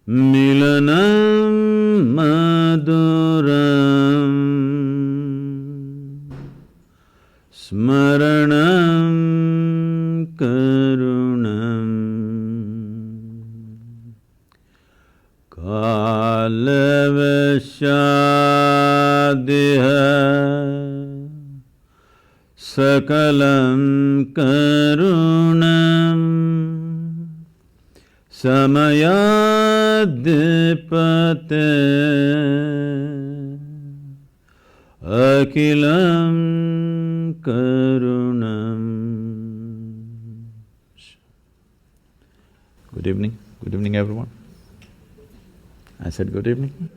milanam maduram smaranam karunam kalavashadiha sakalam karunam samayadipate akilam karunam. Good evening. Good evening, everyone. I said good evening.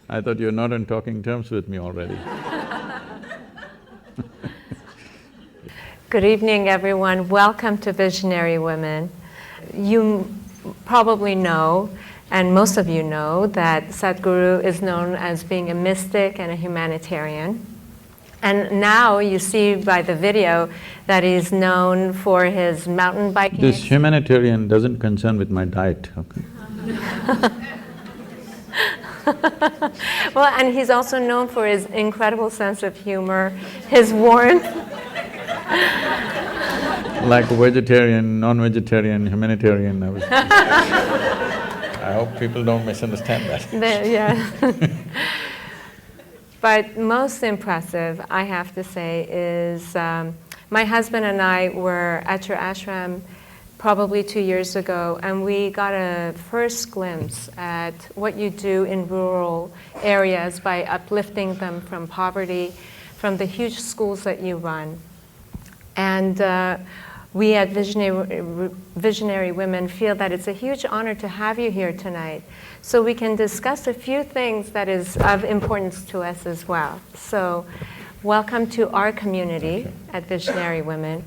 I thought you're not on talking terms with me already. Good evening, everyone. Welcome to Visionary Women. You probably know, and most of you know, that Sadhguru is known as being a mystic and a humanitarian. And now you see by the video that he's known for his mountain biking. This humanitarian doesn't concern with my diet, okay? Well, and he's also known for his incredible sense of humor, his warmth. Like a vegetarian, non-vegetarian, humanitarian, I hope people don't misunderstand that. Yeah. But most impressive, I have to say, is my husband and I were at your ashram probably 2 years ago, and we got a first glimpse at what you do in rural areas by uplifting them from poverty, from the huge schools that you run. And we at Visionary Women feel that it's a huge honor to have you here tonight, so we can discuss a few things that is of importance to us as well. So, welcome to our community at Visionary Women.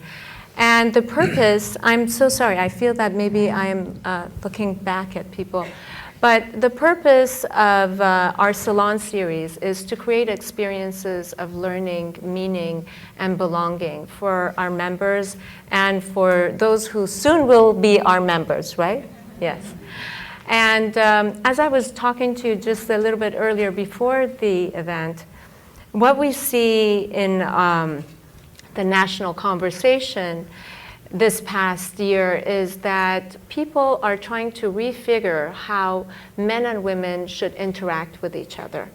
And the purpose, I'm so sorry, I feel that maybe I'm looking back at people, but the purpose of our Salon series is to create experiences of learning, meaning, and belonging for our members and for those who soon will be our members, right? Yes. And as I was talking to you just a little bit earlier before the event, what we see in the national conversation this past year is that people are trying to refigure how men and women should interact with each other.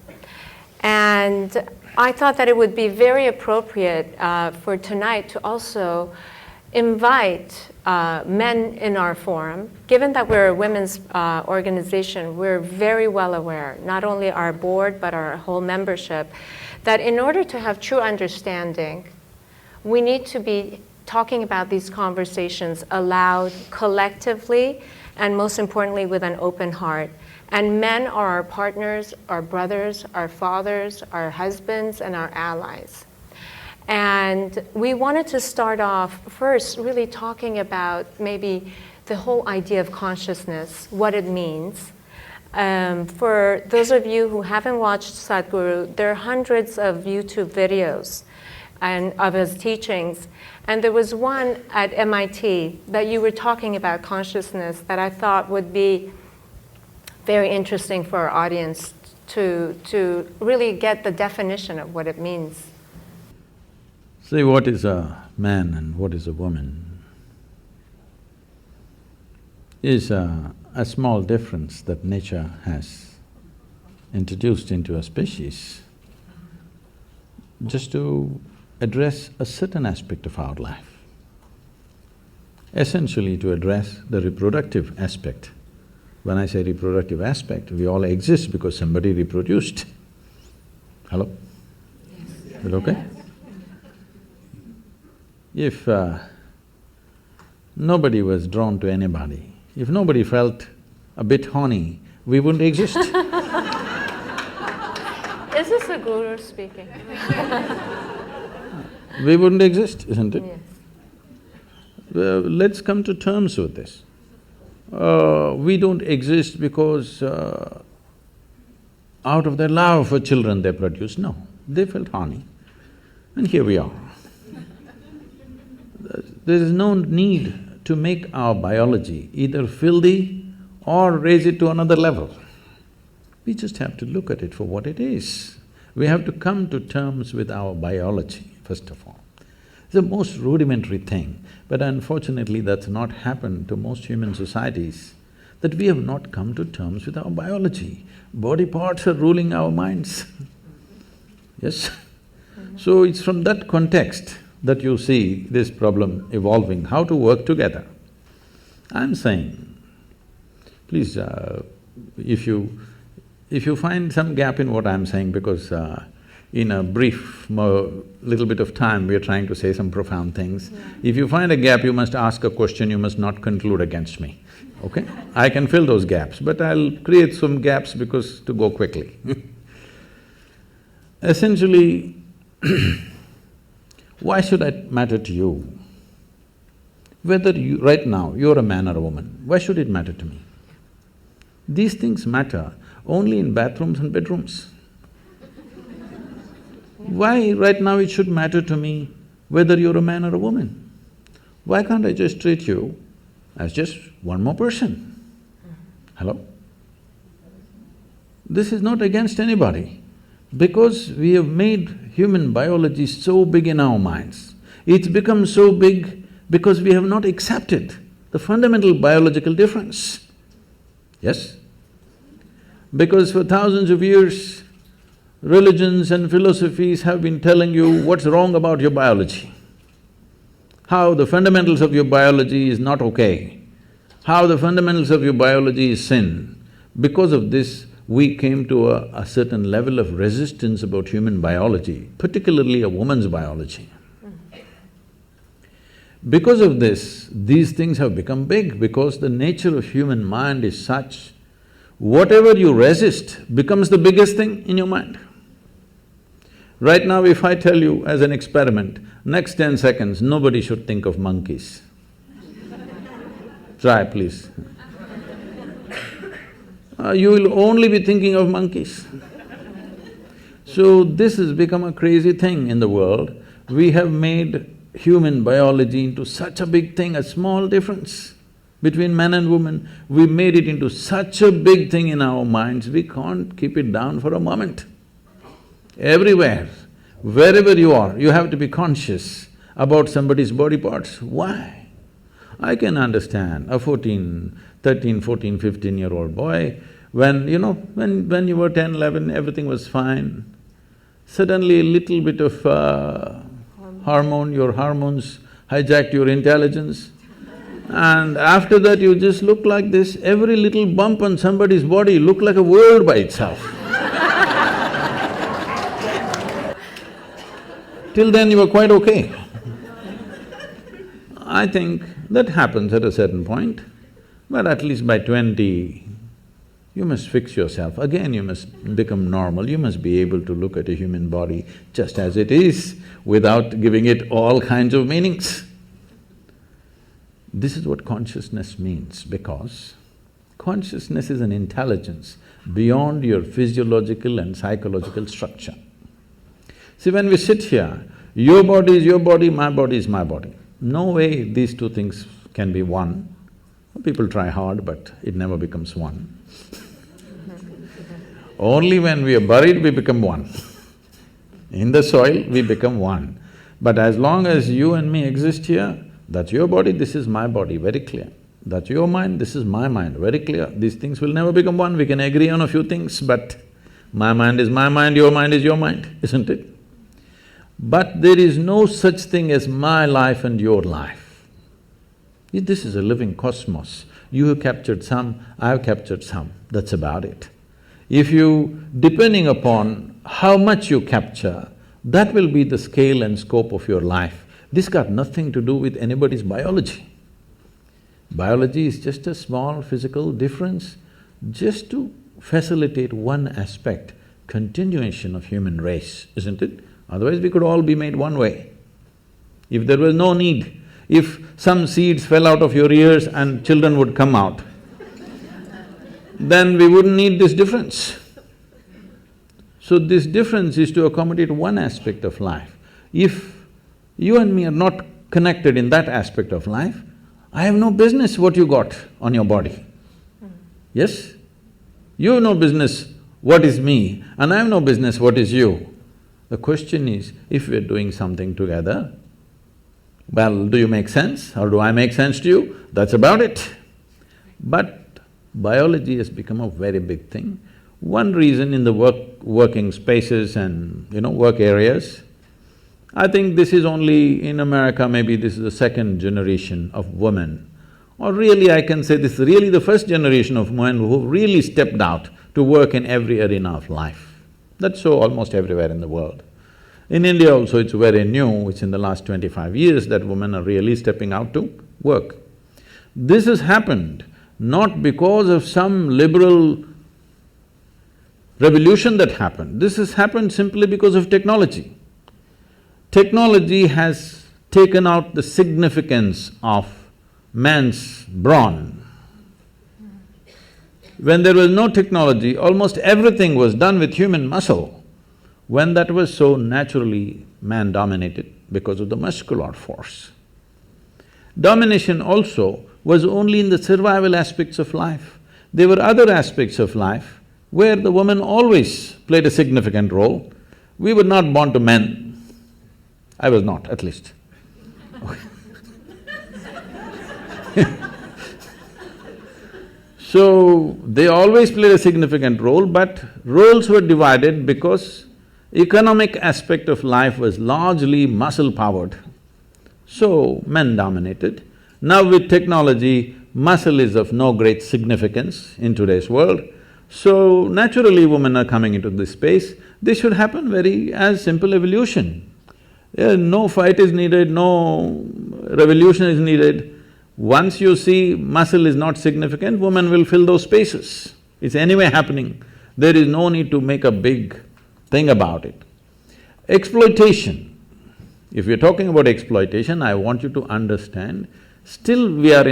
And I thought that it would be very appropriate for tonight to also invite men in our forum. Given that we're a women's organization, we're very well aware, not only our board, but our whole membership, that in order to have true understanding, we need to be talking about these conversations aloud, collectively, and most importantly with an open heart. And men are our partners, our brothers, our fathers, our husbands, and our allies. And we wanted to start off first really talking about maybe the whole idea of consciousness, what it means. For those of you who haven't watched Sadhguru, there are hundreds of YouTube videos and of his teachings. And there was one at MIT that you were talking about consciousness that I thought would be very interesting for our audience to really get the definition of what it means. See, what is a man and what is a woman is a small difference that nature has introduced into a species just to address a certain aspect of our life, essentially to address the reproductive aspect. When I say reproductive aspect, we all exist because somebody reproduced. Hello? Yes. Is it okay? If nobody was drawn to anybody, if nobody felt a bit horny, we wouldn't exist. Is this a guru speaking? We wouldn't exist, isn't it? Yes. Let's come to terms with this. We don't exist because out of their love for children they produce, no. They felt horny, and here we are. There is no need to make our biology either filthy or raise it to another level. We just have to look at it for what it is. We have to come to terms with our biology, first of all. It's the most rudimentary thing, but unfortunately that's not happened to most human societies, that we have not come to terms with our biology. Body parts are ruling our minds. Yes? So it's from that context that you see this problem evolving, how to work together. I'm saying, please, if you find some gap in what I'm saying, because in a brief little bit of time, we are trying to say some profound things. Yeah. If you find a gap, you must ask a question, you must not conclude against me, okay? I can fill those gaps, but I'll create some gaps because to go quickly. Essentially, why should it matter to you? Whether you… right now, you're a man or a woman, why should it matter to me? These things matter only in bathrooms and bedrooms. Why right now it should matter to me whether you're a man or a woman? Why can't I just treat you as just one more person? Hello? This is not against anybody, because we have made human biology so big in our minds. It's become so big because we have not accepted the fundamental biological difference. Yes? Because for thousands of years, religions and philosophies have been telling you what's wrong about your biology, how the fundamentals of your biology is not okay, how the fundamentals of your biology is sin. Because of this, we came to a certain level of resistance about human biology, particularly a woman's biology. Because of this, these things have become big, because the nature of human mind is such, whatever you resist becomes the biggest thing in your mind. Right now, if I tell you as an experiment, next 10 seconds, nobody should think of monkeys. Try, please. You will only be thinking of monkeys. So this has become a crazy thing in the world. We have made human biology into such a big thing, a small difference between man and woman. We made it into such a big thing in our minds, we can't keep it down for a moment. Everywhere, wherever you are, you have to be conscious about somebody's body parts. Why? I can understand a 13, 14, 15-year-old boy, when you were 10, 11, everything was fine. Suddenly a little bit of your hormones hijacked your intelligence, and after that you just look like this. Every little bump on somebody's body looked like a world by itself. Till then you were quite okay. I think that happens at a certain point, but at least by 20, you must fix yourself. Again, you must become normal, you must be able to look at a human body just as it is, without giving it all kinds of meanings. This is what consciousness means, because consciousness is an intelligence beyond your physiological and psychological structure. See, when we sit here, your body is your body, my body is my body. No way these two things can be one. People try hard, but it never becomes one. Only when we are buried, we become one. In the soil, we become one. But as long as you and me exist here, that's your body, this is my body, very clear. That's your mind, this is my mind, very clear. These things will never become one. We can agree on a few things, but my mind is my mind, your mind is your mind, isn't it? But there is no such thing as my life and your life. This is a living cosmos. You have captured some, I have captured some, that's about it. If you… depending upon how much you capture, that will be the scale and scope of your life. This got nothing to do with anybody's biology. Biology is just a small physical difference, just to facilitate one aspect, continuation of human race, isn't it? Otherwise we could all be made one way. If there was no need, if some seeds fell out of your ears and children would come out, then we wouldn't need this difference. So this difference is to accommodate one aspect of life. If you and me are not connected in that aspect of life, I have no business what you got on your body. Yes? You have no business what is me and I have no business what is you. The question is, if we're doing something together, well, do you make sense or do I make sense to you? That's about it. But biology has become a very big thing. One reason in the working spaces and, work areas, I think this is only in America, maybe this is the second generation of women. Or really I can say this is really the first generation of women who really stepped out to work in every arena of life. That's so almost everywhere in the world. In India also it's very new, it's in the last 25 years that women are really stepping out to work. This has happened not because of some liberal revolution that happened, this has happened simply because of technology. Technology has taken out the significance of man's brawn. When there was no technology, almost everything was done with human muscle. When that was so naturally man-dominated because of the muscular force. Domination also was only in the survival aspects of life. There were other aspects of life where the woman always played a significant role. We were not born to men. I was not, at least. So, they always played a significant role, but roles were divided because economic aspect of life was largely muscle-powered. So, men dominated. Now with technology, muscle is of no great significance in today's world. So, naturally women are coming into this space. This should happen as simple evolution. No fight is needed, no revolution is needed. Once you see muscle is not significant, women will fill those spaces. It's anyway happening. There is no need to make a big thing about it. Exploitation. If you're talking about exploitation, I want you to understand, still we are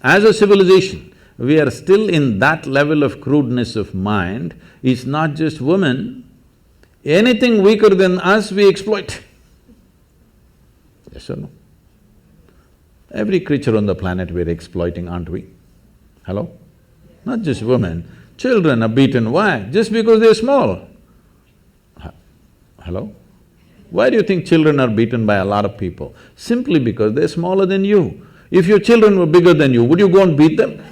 as a civilization, we are still in that level of crudeness of mind. It's not just women, anything weaker than us we exploit. Yes or no? Every creature on the planet we're exploiting, aren't we? Hello? Not just women, children are beaten. Why? Just because they're small. Hello? Why do you think children are beaten by a lot of people? Simply because they're smaller than you. If your children were bigger than you, would you go and beat them?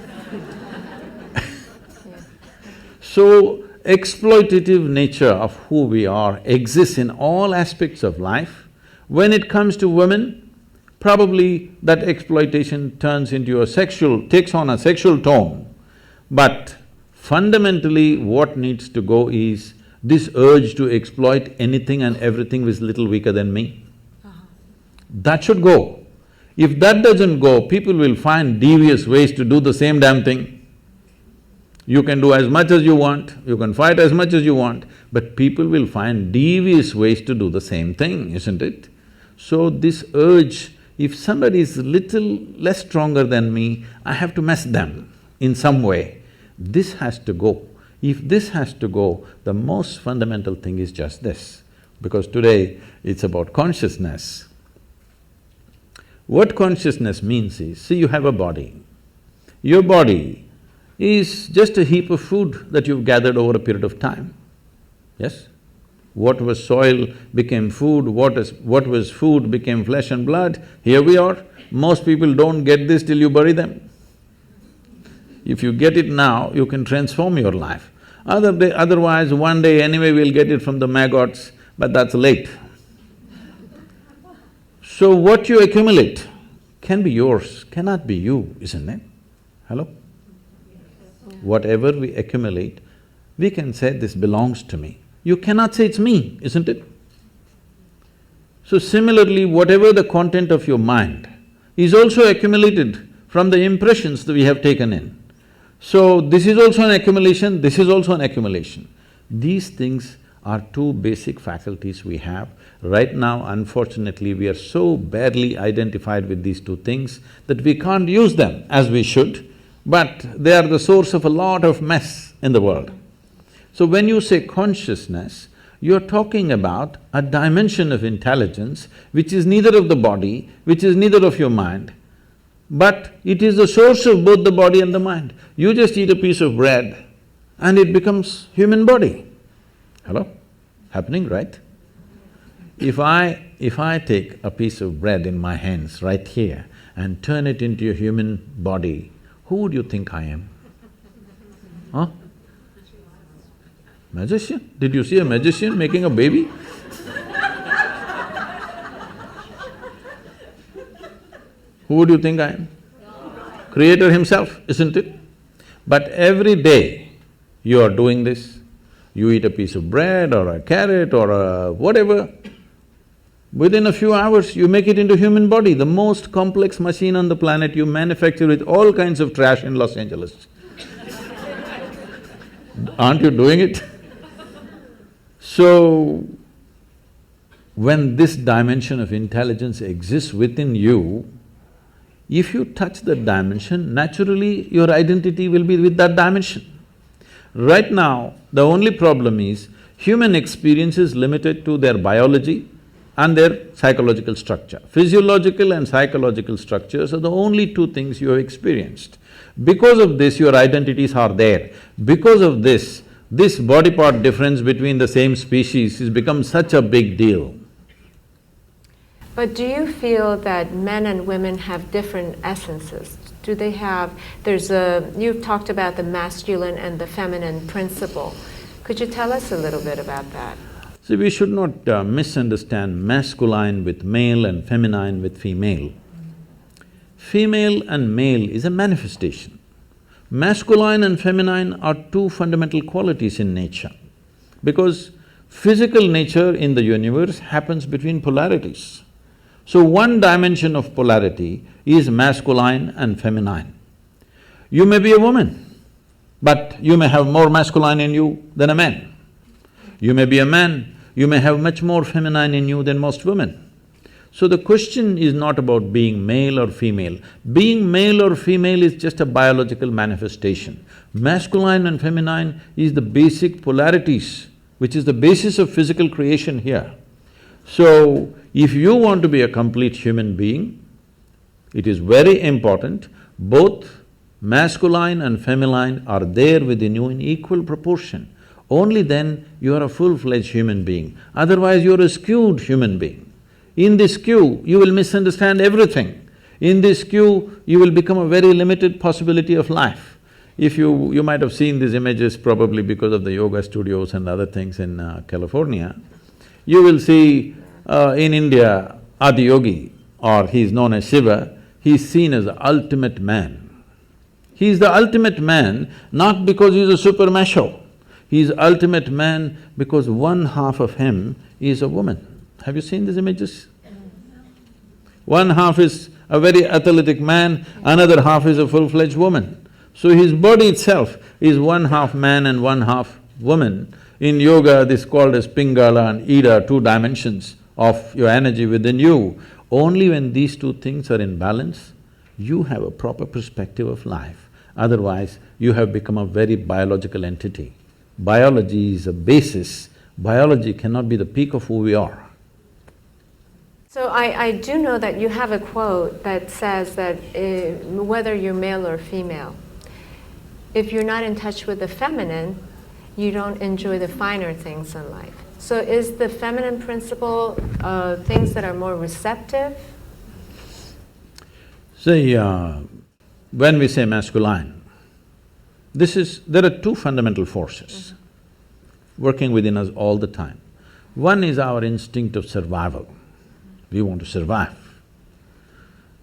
So, exploitative nature of who we are exists in all aspects of life. When it comes to women, probably that exploitation turns into takes on a sexual tone. But fundamentally what needs to go is this urge to exploit anything and everything which is little weaker than me. That should go. If that doesn't go, people will find devious ways to do the same damn thing. You can do as much as you want, you can fight as much as you want, but people will find devious ways to do the same thing, isn't it? So this urge, if somebody is little less stronger than me, I have to mess them in some way. This has to go. If this has to go, the most fundamental thing is just this, because today it's about consciousness. What consciousness means is, see, you have a body. Your body is just a heap of food that you've gathered over a period of time, yes? What was soil became food, what was food became flesh and blood, here we are. Most people don't get this till you bury them. If you get it now, you can transform your life. Otherwise, one day anyway we'll get it from the maggots, but that's late. So what you accumulate can be yours, cannot be you, isn't it? Hello? Whatever we accumulate, we can say this belongs to me. You cannot say it's me, isn't it? So similarly, whatever the content of your mind is also accumulated from the impressions that we have taken in. So this is also an accumulation, this is also an accumulation. These things are two basic faculties we have. Right now, unfortunately, we are so badly identified with these two things that we can't use them as we should, but they are the source of a lot of mess in the world. So when you say consciousness, You're talking about a dimension of intelligence which is neither of the body, which is neither of your mind, but it is the source of both the body and the mind. You just eat a piece of bread and it becomes human body. Hello? Happening, right? If I take a piece of bread in my hands right here and turn it into a human body, who would you think I am? Huh? Magician? Did you see a magician making a baby? Who would you think I am? Creator himself, isn't it? But every day you are doing this, you eat a piece of bread or a carrot or a whatever, within a few hours you make it into human body, the most complex machine on the planet. You manufacture with all kinds of trash in Los Angeles. Aren't you doing it? So, when this dimension of intelligence exists within you, if you touch that dimension, naturally your identity will be with that dimension. Right now, the only problem is human experience is limited to their biology and their psychological structure. Physiological and psychological structures are the only two things you have experienced. Because of this, your identities are there. Because of this body part difference between the same species has become such a big deal. But do you feel that men and women have different essences? Do they have… you've talked about the masculine and the feminine principle. Could you tell us a little bit about that? See, we should not misunderstand masculine with male and feminine with female. Female and male is a manifestation. Masculine and feminine are two fundamental qualities in nature, because physical nature in the universe happens between polarities. So one dimension of polarity is masculine and feminine. You may be a woman, but you may have more masculine in you than a man. You may be a man, you may have much more feminine in you than most women. So the question is not about being male or female. Being male or female is just a biological manifestation. Masculine and feminine is the basic polarities, which is the basis of physical creation here. So, if you want to be a complete human being, it is very important both masculine and feminine are there within you in equal proportion. Only then you are a full-fledged human being, otherwise you are a skewed human being. In this skew, you will misunderstand everything. In this skew, you will become a very limited possibility of life. If you might have seen these images probably because of the yoga studios and other things in California. You will see in India, Adiyogi, or he is known as Shiva, he is seen as the ultimate man. He is the ultimate man not because he is a super macho, he is ultimate man because one half of him is a woman. Have you seen these images? One half is a very athletic man, another half is a full-fledged woman. So his body itself is one half man and one half woman. In yoga, this is called as Pingala and Ida, two dimensions of your energy within you. Only when these two things are in balance, you have a proper perspective of life. Otherwise, you have become a very biological entity. Biology is a basis. Biology cannot be the peak of who we are. So I do know that you have a quote that says that whether you're male or female, if you're not in touch with the feminine, you don't enjoy the finer things in life. So is the feminine principle things that are more receptive? See, when we say masculine, there are two fundamental forces working within us all the time. One is our instinct of survival. We want to survive.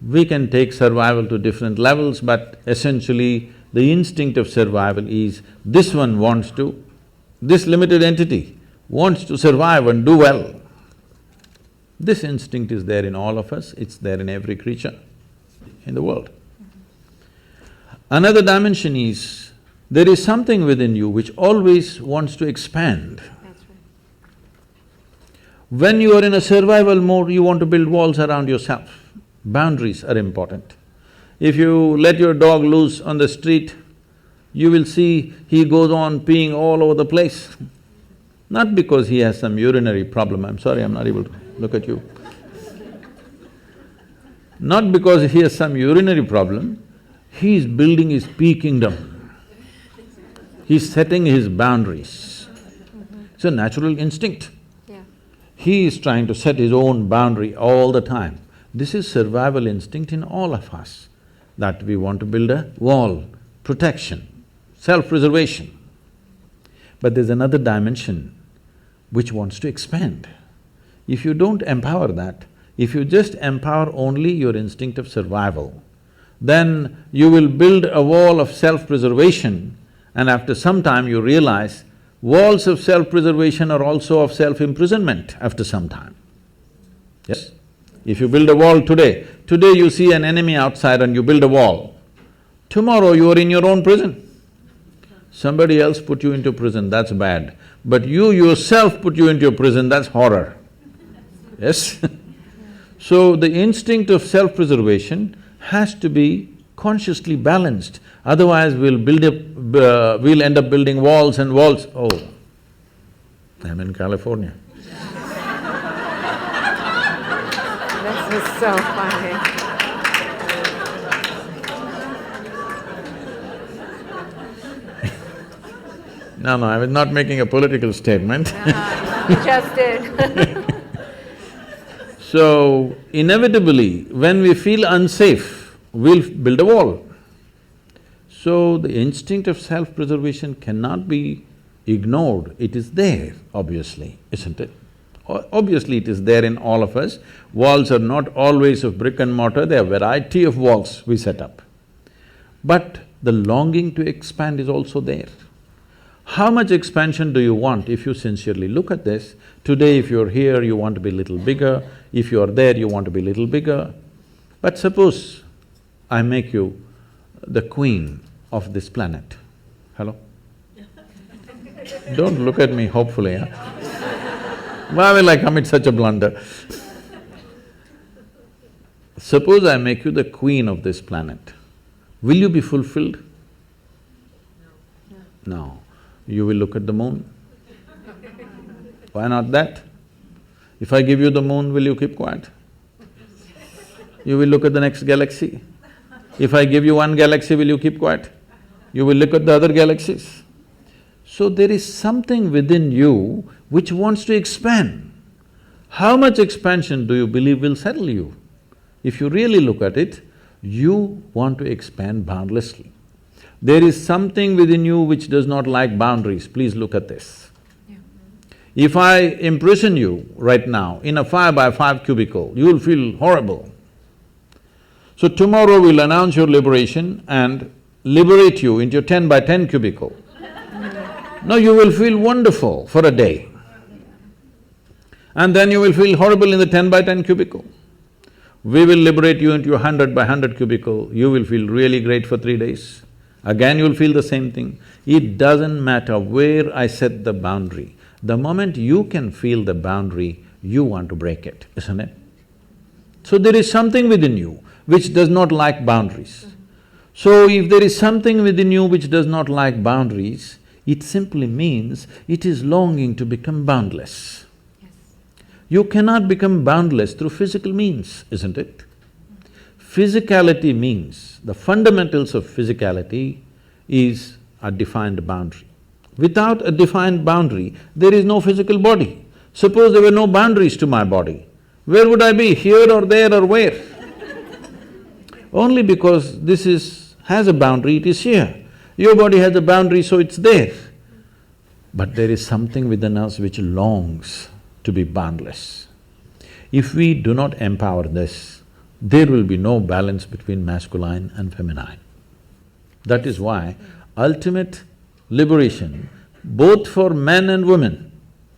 We can take survival to different levels, but essentially the instinct of survival is this one wants to, this limited entity wants to survive and do well. This instinct is there in all of us, it's there in every creature in the world. Another dimension is, there is something within you which always wants to expand. When you are in a survival mode, you want to build walls around yourself. Boundaries are important. If you let your dog loose on the street, you will see he goes on peeing all over the place. Not because he has some urinary problem, I'm sorry, I'm not able to look at you. Not because he has some urinary problem, he is building his peak kingdom. He's setting his boundaries. It's a natural instinct. Yeah. He is trying to set his own boundary all the time. This is survival instinct in all of us, that we want to build a wall, protection, self-preservation. But there's another dimension which wants to expand. If you don't empower that, if you just empower only your instinct of survival, then you will build a wall of self-preservation, and after some time you realize walls of self-preservation are also of self-imprisonment after some time. Yes? If you build a wall today you see an enemy outside and you build a wall. Tomorrow you are in your own prison. Somebody else put you into prison, that's bad. But you yourself put you into a prison, that's horror. Yes? So the instinct of self-preservation has to be consciously balanced, otherwise we'll end up building walls and walls. Oh, I'm in California. This is so funny. No, I was not making a political statement. You just did. So, inevitably, when we feel unsafe, we'll build a wall. So, the instinct of self-preservation cannot be ignored, it is there, obviously, isn't it? Obviously, it is there in all of us. Walls are not always of brick and mortar, there are a variety of walls we set up. But the longing to expand is also there. How much expansion do you want if you sincerely look at this? Today if you're here, you want to be a little bigger, if you're there, you want to be a little bigger. But suppose I make you the queen of this planet. Hello? Don't look at me hopefully, huh? Why will I commit such a blunder? Suppose I make you the queen of this planet, will you be fulfilled? No. You will look at the moon. Why not that? If I give you the moon, will you keep quiet? You will look at the next galaxy. If I give you one galaxy, will you keep quiet? You will look at the other galaxies. So there is something within you which wants to expand. How much expansion do you believe will settle you? If you really look at it, you want to expand boundlessly. There is something within you which does not like boundaries, please look at this. Yeah. If I imprison you right now in a 5x5 cubicle, you will feel horrible. So tomorrow we'll announce your liberation and liberate you into a 10x10 cubicle. Now you will feel wonderful for a day. And then you will feel horrible in the 10x10 cubicle. We will liberate you into a 100x100 cubicle, you will feel really great for 3 days. Again you'll feel the same thing. It doesn't matter where I set the boundary. The moment you can feel the boundary, you want to break it, isn't it? So there is something within you which does not like boundaries. So if there is something within you which does not like boundaries, it simply means it is longing to become boundless. Yes. You cannot become boundless through physical means, isn't it? Physicality means, the fundamentals of physicality is a defined boundary. Without a defined boundary, there is no physical body. Suppose there were no boundaries to my body, where would I be, here or there or where? Only because this has a boundary, it is here. Your body has a boundary, so it's there. But there is something within us which longs to be boundless. If we do not empower this, there will be no balance between masculine and feminine. That is why ultimate liberation, both for men and women,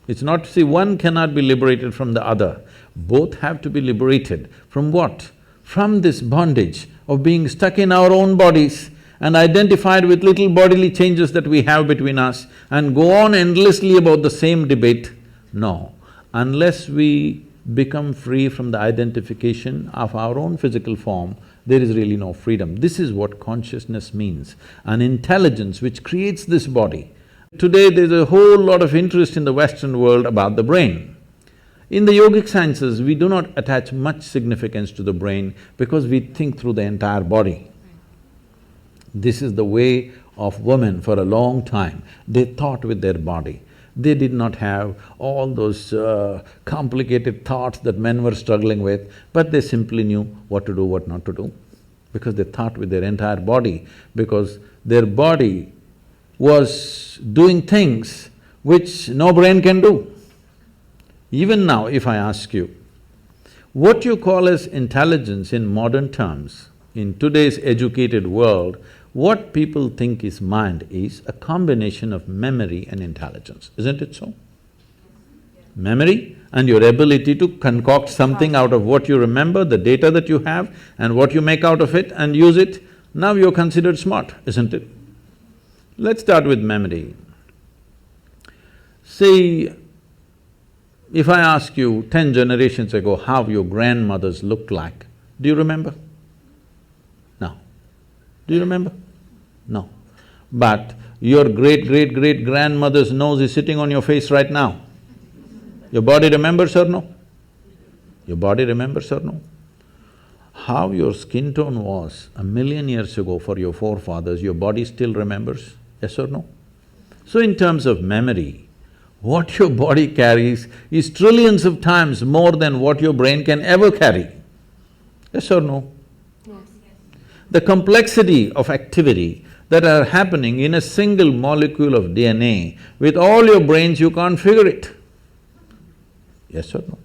it's not… see, one cannot be liberated from the other. Both have to be liberated from what? From this bondage of being stuck in our own bodies and identified with little bodily changes that we have between us and go on endlessly about the same debate. No, unless we become free from the identification of our own physical form, there is really no freedom. This is what consciousness means, an intelligence which creates this body Today there's a whole lot of interest in the Western world about the brain. In the yogic sciences, we do not attach much significance to the brain because we think through the entire body. This is the way of women for a long time. They thought with their body. They did not have all those complicated thoughts that men were struggling with, but they simply knew what to do, what not to do, because they thought with their entire body, because their body was doing things which no brain can do. Even now, if I ask you, what you call as intelligence in modern terms, in today's educated world, what people think is mind is a combination of memory and intelligence, isn't it so? Memory and your ability to concoct something out of what you remember, the data that you have, and what you make out of it and use it, now you're considered smart, isn't it? Let's start with memory. See, if I ask you 10 generations ago how your grandmothers looked like, do you remember? No. Do you remember? No. But your great-great-great-grandmother's nose is sitting on your face right now. Your body remembers or no? Your body remembers or no? How your skin tone was 1,000,000 years ago for your forefathers, your body still remembers, yes or no? So in terms of memory, what your body carries is trillions of times more than what your brain can ever carry, yes or no? Yes. The complexity of activity that are happening in a single molecule of DNA, with all your brains you can't figure it, yes or no?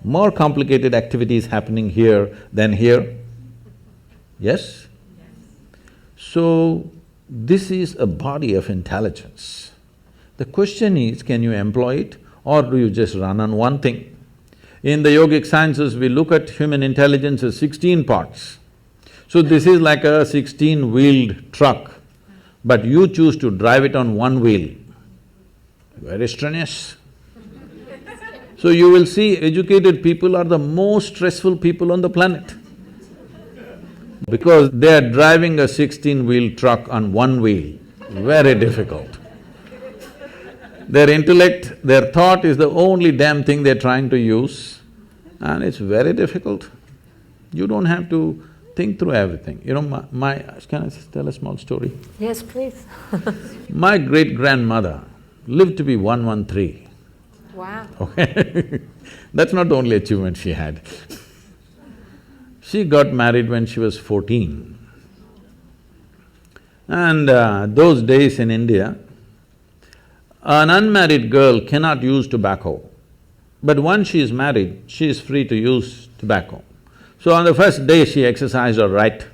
More complicated activities happening here than here, yes? So, this is a body of intelligence. The question is, can you employ it or do you just run on one thing? In the yogic sciences, we look at human intelligence as 16 parts. So this is like a 16-wheeled truck, but you choose to drive it on one wheel. Very strenuous. So you will see educated people are the most stressful people on the planet because they are driving a 16-wheel truck on one wheel, very difficult. Their intellect, their thought is the only damn thing they're trying to use, and it's very difficult. You don't have to think through everything. You know, can I tell a small story? Yes, please. My great-grandmother lived to be 113. Wow. Okay That's not the only achievement she had. She got married when she was 14. And those days in India, an unmarried girl cannot use tobacco, but once she is married, she is free to use tobacco. So on the first day, she exercised her right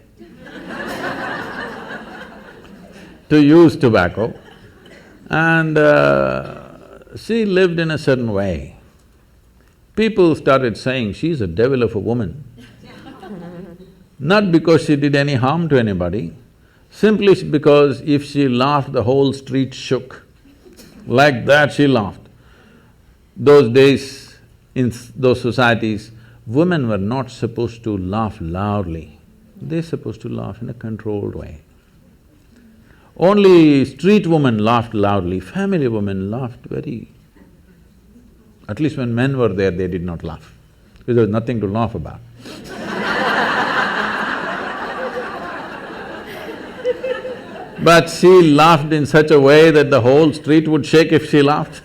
to use tobacco, and she lived in a certain way. People started saying, she's a devil of a woman. Not because she did any harm to anybody, simply because if she laughed, the whole street shook. Like that she laughed. Those days, in those societies, women were not supposed to laugh loudly. They're supposed to laugh in a controlled way. Only street women laughed loudly, family women laughed very… At least when men were there, they did not laugh, because there was nothing to laugh about. But she laughed in such a way that the whole street would shake if she laughed.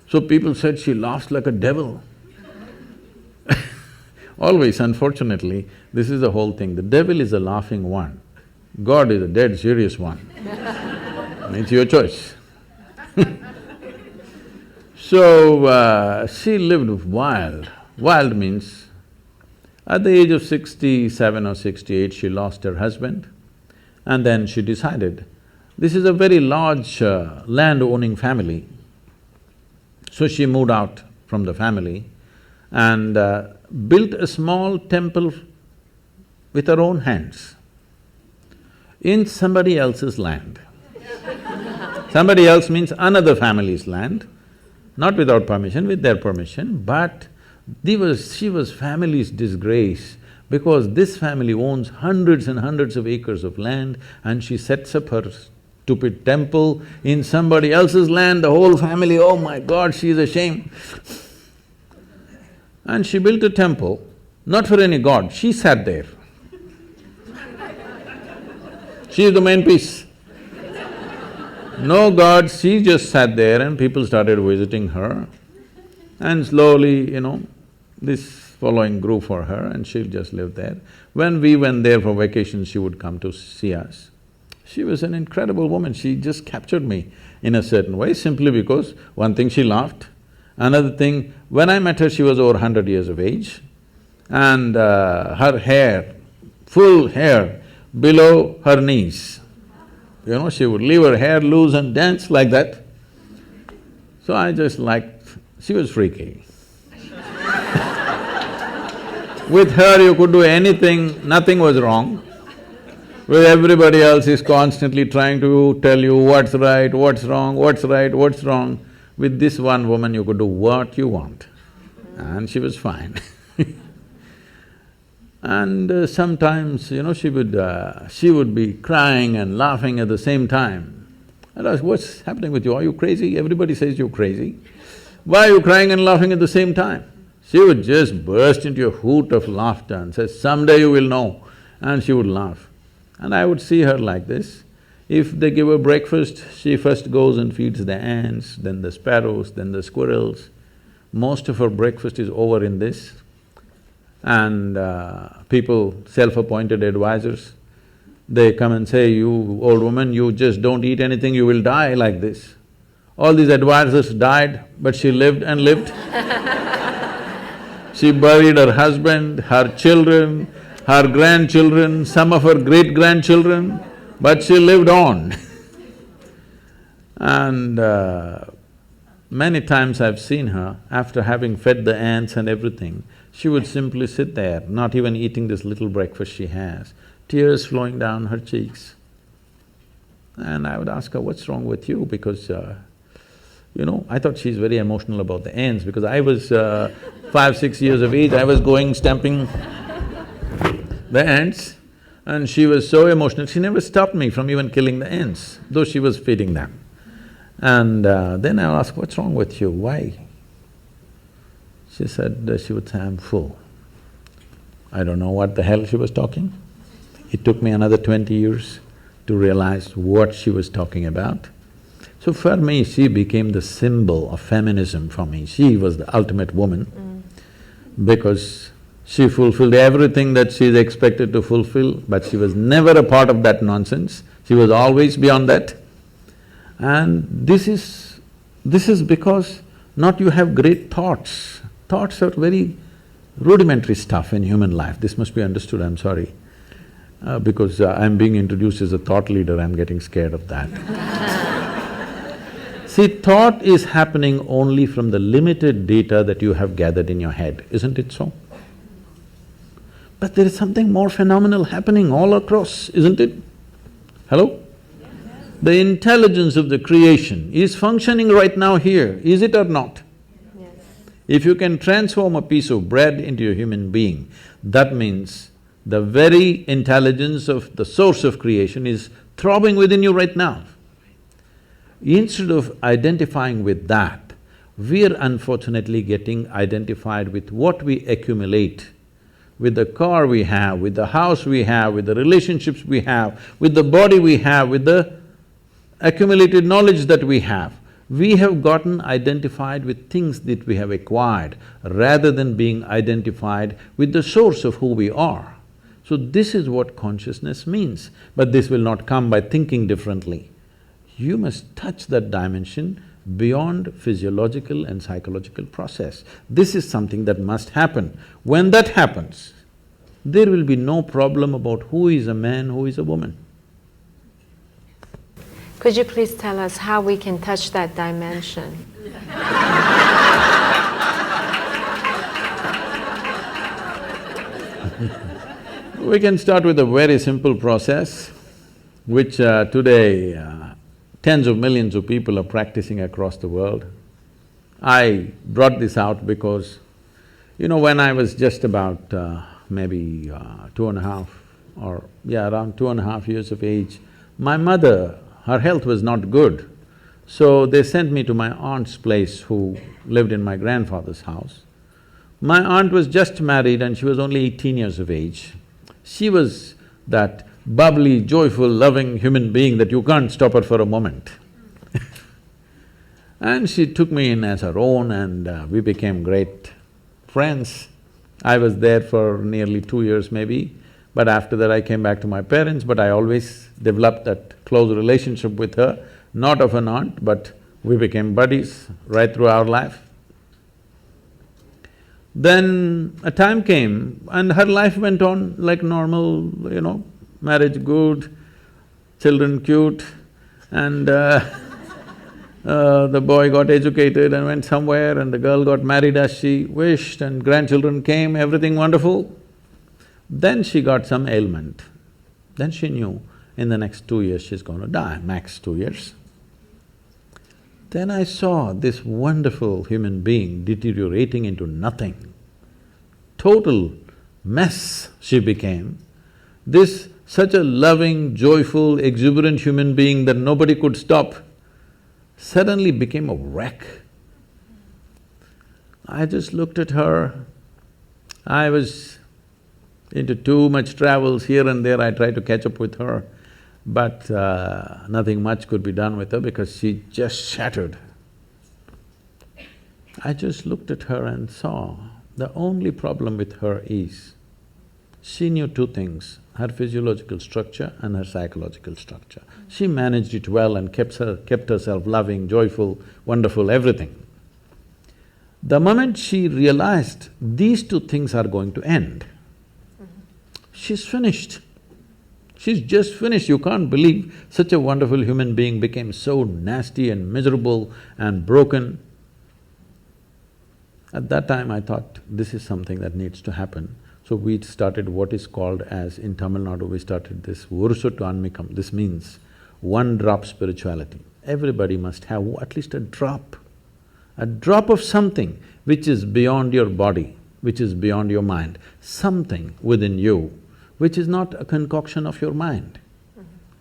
So people said she laughs like a devil. Always, unfortunately, this is the whole thing. The devil is a laughing one. God is a dead serious one. It's your choice. So, she lived wild. Wild means, at the age of 67 or 68, she lost her husband. And then she decided, this is a very large land-owning family. So she moved out from the family and built a small temple with her own hands in somebody else's land. Somebody else means another family's land, not without permission, with their permission, but she was family's disgrace, because this family owns hundreds and hundreds of acres of land, and she sets up her stupid temple in somebody else's land, the whole family, oh my God, she's ashamed. And she built a temple, not for any god, she sat there. She is the main piece. No god, she just sat there and people started visiting her. And slowly, this following grew for her and she'll just live there. When we went there for vacation, she would come to see us. She was an incredible woman, she just captured me in a certain way simply because one thing, she laughed. Another thing, when I met her, she was over 100 years of age and her hair, full hair below her knees. She would leave her hair loose and dance like that. So I just liked… she was freaky. With her you could do anything, nothing was wrong. With everybody else is constantly trying to tell you what's right, what's wrong, what's right, what's wrong. With this one woman you could do what you want and she was fine. And sometimes, she would be crying and laughing at the same time. I'd ask, what's happening with you? Are you crazy? Everybody says you're crazy. Why are you crying and laughing at the same time? She would just burst into a hoot of laughter and say, someday you will know, and she would laugh. And I would see her like this. If they give her breakfast, she first goes and feeds the ants, then the sparrows, then the squirrels. Most of her breakfast is over in this. And people, self-appointed advisors, they come and say, you old woman, you just don't eat anything, you will die like this. All these advisors died, but she lived and lived. She buried her husband, her children, her grandchildren, some of her great-grandchildren, but she lived on. And many times I've seen her, after having fed the ants and everything, she would simply sit there, not even eating this little breakfast she has, tears flowing down her cheeks. And I would ask her, what's wrong with you? Because, I thought she's very emotional about the ants because I was 5, 6 years of age, I was going stamping the ants and she was so emotional, she never stopped me from even killing the ants, though she was feeding them. And then I asked, what's wrong with you, why? She said, she would say, I'm full. I don't know what the hell she was talking. It took me another 20 years to realize what she was talking about. So for me, she became the symbol of feminism for me. She was the ultimate woman because she fulfilled everything that she's expected to fulfill, but she was never a part of that nonsense. She was always beyond that. And this is because not you have great thoughts. Thoughts are very rudimentary stuff in human life. This must be understood, I'm sorry. Because I'm being introduced as a thought leader, I'm getting scared of that. See, thought is happening only from the limited data that you have gathered in your head, isn't it so? But there is something more phenomenal happening all across, isn't it? Hello? The intelligence of the creation is functioning right now here, is it or not? Yes. If you can transform a piece of bread into a human being, that means the very intelligence of the source of creation is throbbing within you right now. Instead of identifying with that, we're unfortunately getting identified with what we accumulate, with the car we have, with the house we have, with the relationships we have, with the body we have, with the accumulated knowledge that we have. We have gotten identified with things that we have acquired rather than being identified with the source of who we are. So this is what consciousness means, but this will not come by thinking differently. You must touch that dimension beyond physiological and psychological process. This is something that must happen. When that happens, there will be no problem about who is a man, who is a woman. Could you please tell us how we can touch that dimension? We can start with a very simple process, which today tens of millions of people are practicing across the world. I brought this out because, when I was just about maybe 2.5 or around 2.5 years of age, my mother her health was not good. So they sent me to my aunt's place who lived in my grandfather's house. My aunt was just married and she was only 18 years of age. She was that bubbly, joyful, loving human being that you can't stop her for a moment. And she took me in as her own and we became great friends. I was there for nearly 2 years maybe, but after that I came back to my parents, but I always developed that close relationship with her, not of an aunt, but we became buddies right through our life. Then a time came and her life went on like normal, marriage good, children cute, and the boy got educated and went somewhere and the girl got married as she wished and grandchildren came, everything wonderful. Then she got some ailment. Then she knew in the next 2 years she's going to die, max 2 years. Then I saw this wonderful human being deteriorating into nothing. Total mess she became. This such a loving, joyful, exuberant human being that nobody could stop suddenly became a wreck. I just looked at her. I was into too much travels here and there, I tried to catch up with her, but nothing much could be done with her because she just shattered. I just looked at her and saw the only problem with her is she knew two things, her physiological structure and her psychological structure. She managed it well and kept herself loving, joyful, wonderful, everything. The moment she realized these two things are going to end, she's finished. She's just finished. You can't believe such a wonderful human being became so nasty and miserable and broken. At that time I thought, this is something that needs to happen. So we started what is called as, in Tamil Nadu, we started this Urusuttu Anmikam. This means one drop spirituality. Everybody must have at least a drop of something which is beyond your body, which is beyond your mind, something within you which is not a concoction of your mind.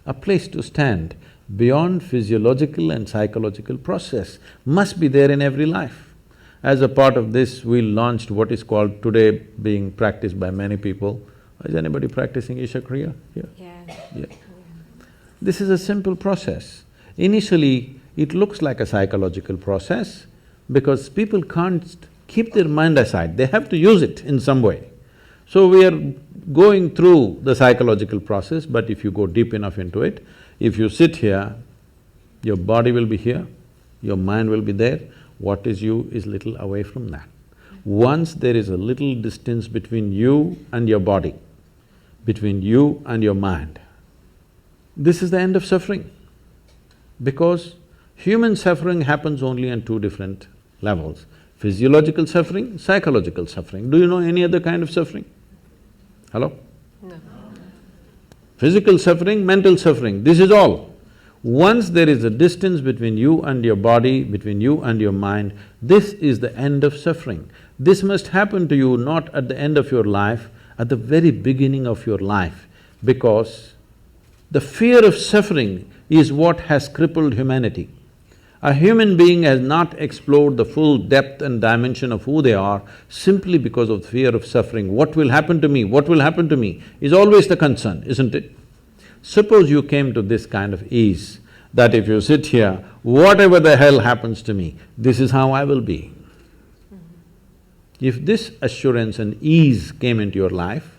A place to stand beyond physiological and psychological process must be there in every life. As a part of this, we launched what is called today being practiced by many people. Is anybody practicing Isha Kriya here? Yeah. This is a simple process. Initially, it looks like a psychological process because people can't keep their mind aside, they have to use it in some way. So we are going through the psychological process, but if you go deep enough into it, if you sit here, your body will be here, your mind will be there, what is you is little away from that. Once there is a little distance between you and your body, between you and your mind, this is the end of suffering. Because human suffering happens only on two different levels, physiological suffering, psychological suffering. Do you know any other kind of suffering? Hello? No. Physical suffering, mental suffering, this is all. Once there is a distance between you and your body, between you and your mind, this is the end of suffering. This must happen to you not at the end of your life, at the very beginning of your life, because the fear of suffering is what has crippled humanity. A human being has not explored the full depth and dimension of who they are simply because of the fear of suffering. What will happen to me? What will happen to me? Is always the concern, isn't it? Suppose you came to this kind of ease, that if you sit here, whatever the hell happens to me, this is how I will be. If this assurance and ease came into your life,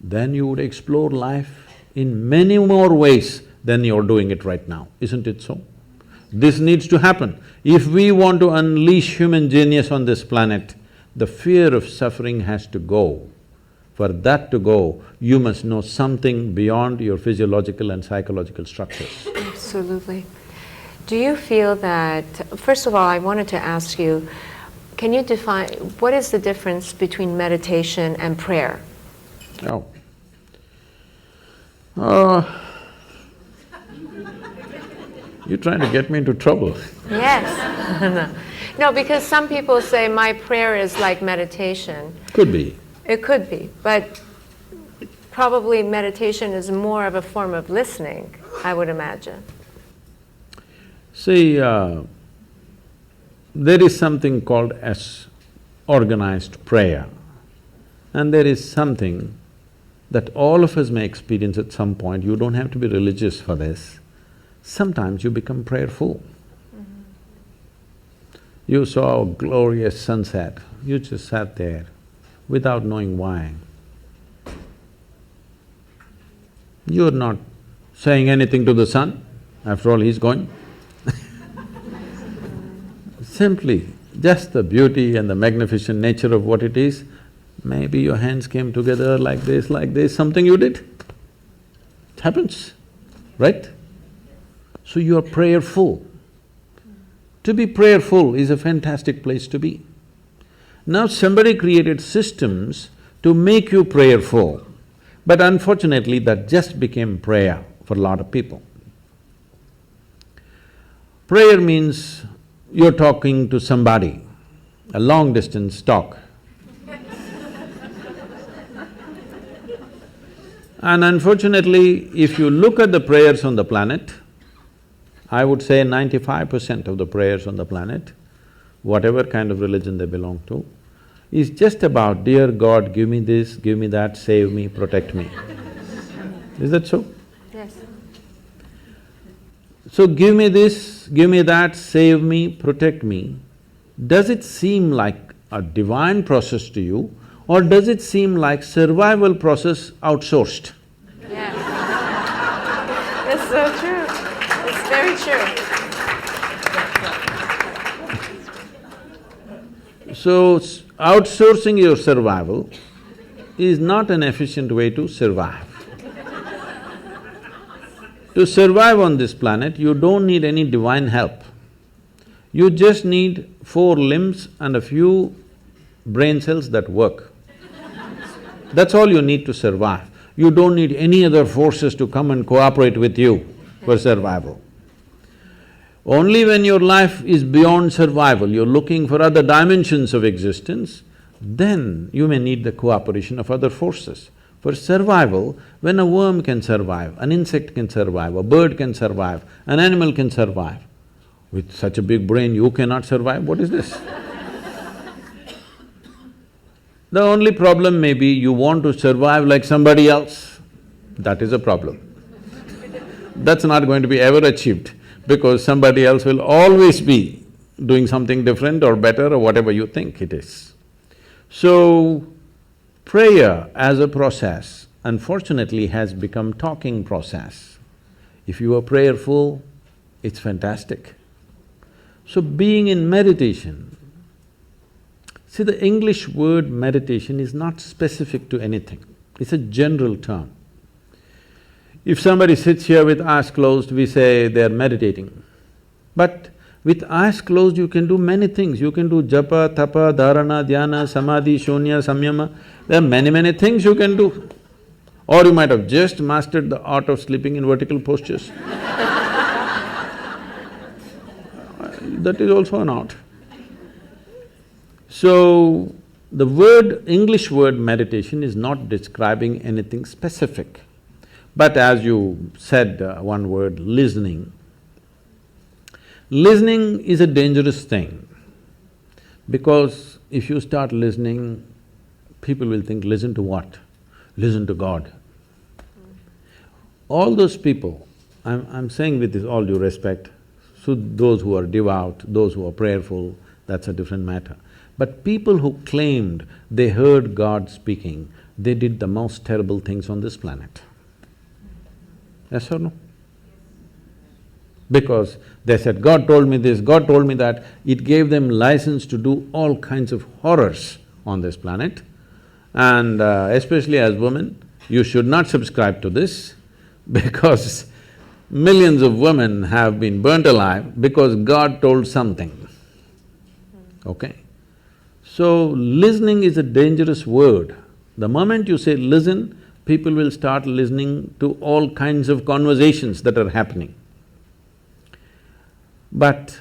then you would explore life in many more ways than you're doing it right now, isn't it so? This needs to happen. If we want to unleash human genius on this planet, the fear of suffering has to go. For that to go, you must know something beyond your physiological and psychological structures. Absolutely. Do you feel that… First of all, I wanted to ask you, can you define… what is the difference between meditation and prayer? Oh. You're trying to get me into trouble. Yes. No, because some people say my prayer is like meditation. Could be. It could be, but probably meditation is more of a form of listening, I would imagine. See, there is something called as organized prayer, and there is something that all of us may experience at some point. You don't have to be religious for this. Sometimes you become prayerful. You saw a glorious sunset, you just sat there without knowing why. You're not saying anything to the sun, after all he's going. Simply, just the beauty and the magnificent nature of what it is, maybe your hands came together like this, something you did. It happens, right? So you are prayerful. To be prayerful is a fantastic place to be. Now somebody created systems to make you prayerful, but unfortunately that just became prayer for a lot of people. Prayer means you're talking to somebody, a long distance talk. And unfortunately, if you look at the prayers on the planet, I would say 95% of the prayers on the planet, whatever kind of religion they belong to, is just about, dear God, give me this, give me that, save me, protect me. Is that so? Yes. So give me this, give me that, save me, protect me. Does it seem like a divine process to you, or does it seem like survival process outsourced? Yes. It's so true. It's very true. So, outsourcing your survival is not an efficient way to survive. To survive on this planet, you don't need any divine help. You just need 4 limbs and a few brain cells that work. That's all you need to survive. You don't need any other forces to come and cooperate with you for survival. Only when your life is beyond survival, you're looking for other dimensions of existence, then you may need the cooperation of other forces. For survival, when a worm can survive, an insect can survive, a bird can survive, an animal can survive, with such a big brain you cannot survive, what is this? The only problem may be you want to survive like somebody else, that is a problem. That's not going to be ever achieved, because somebody else will always be doing something different or better or whatever you think it is. So, prayer as a process, unfortunately, has become talking process. If you are prayerful, it's fantastic. So being in meditation, see, the English word meditation is not specific to anything, it's a general term. If somebody sits here with eyes closed, we say they're meditating. But with eyes closed, you can do many things. You can do japa, tapa, dharana, dhyana, samadhi, shunya, samyama. There are many things you can do. Or you might have just mastered the art of sleeping in vertical postures. That is also an art. So, the word… English word meditation is not describing anything specific. But as you said one word, listening. Listening is a dangerous thing, because if you start listening, people will think, listen to what? Listen to God. All those people, I'm saying with this all due respect, so those who are devout, those who are prayerful, that's a different matter. But people who claimed they heard God speaking, they did the most terrible things on this planet. Yes or no? Because they said, God told me this, God told me that, it gave them license to do all kinds of horrors on this planet. And especially as women, you should not subscribe to this, because millions of women have been burnt alive because God told something, okay? So, listening is a dangerous word. The moment you say listen, people will start listening to all kinds of conversations that are happening. But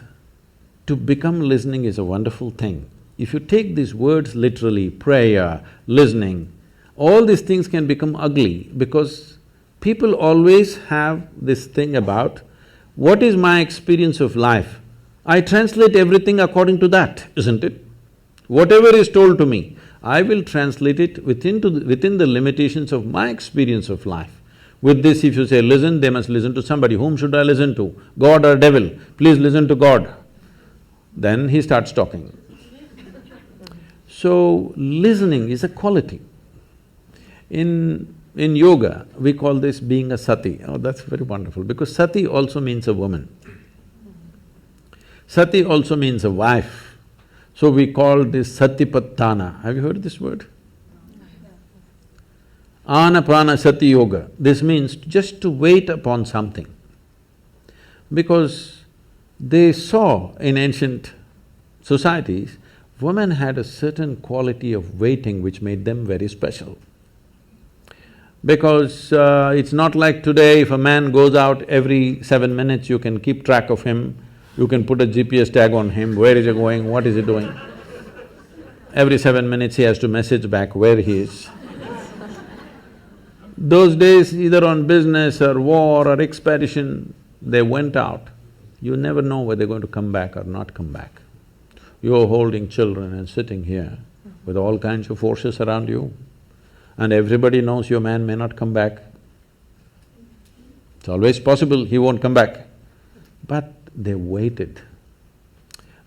to become listening is a wonderful thing. If you take these words literally, prayer, listening, all these things can become ugly, because people always have this thing about What is my experience of life? I translate everything according to that, isn't it? Whatever is told to me, I will translate it within the limitations of my experience of life. With this, if you say, listen, they must listen to somebody. Whom should I listen to? God or devil? Please listen to God. Then he starts talking. So, listening is a quality. In yoga, we call this being a sati. Oh, that's very wonderful, because sati also means a woman. Sati also means a wife. So we call this satipattana. Have you heard this word? Anapana sati yoga. This means just to wait upon something. Because they saw in ancient societies, women had a certain quality of waiting which made them very special. Because it's not like today, if a man goes out every 7 minutes, you can keep track of him, you can put a GPS tag on him, where is he going, what is he doing. Every 7 minutes he has to message back where he is. Those days, either on business or war or expedition, they went out. You never know whether they're going to come back or not come back. You're holding children and sitting here with all kinds of forces around you, and everybody knows your man may not come back. It's always possible he won't come back. But they waited.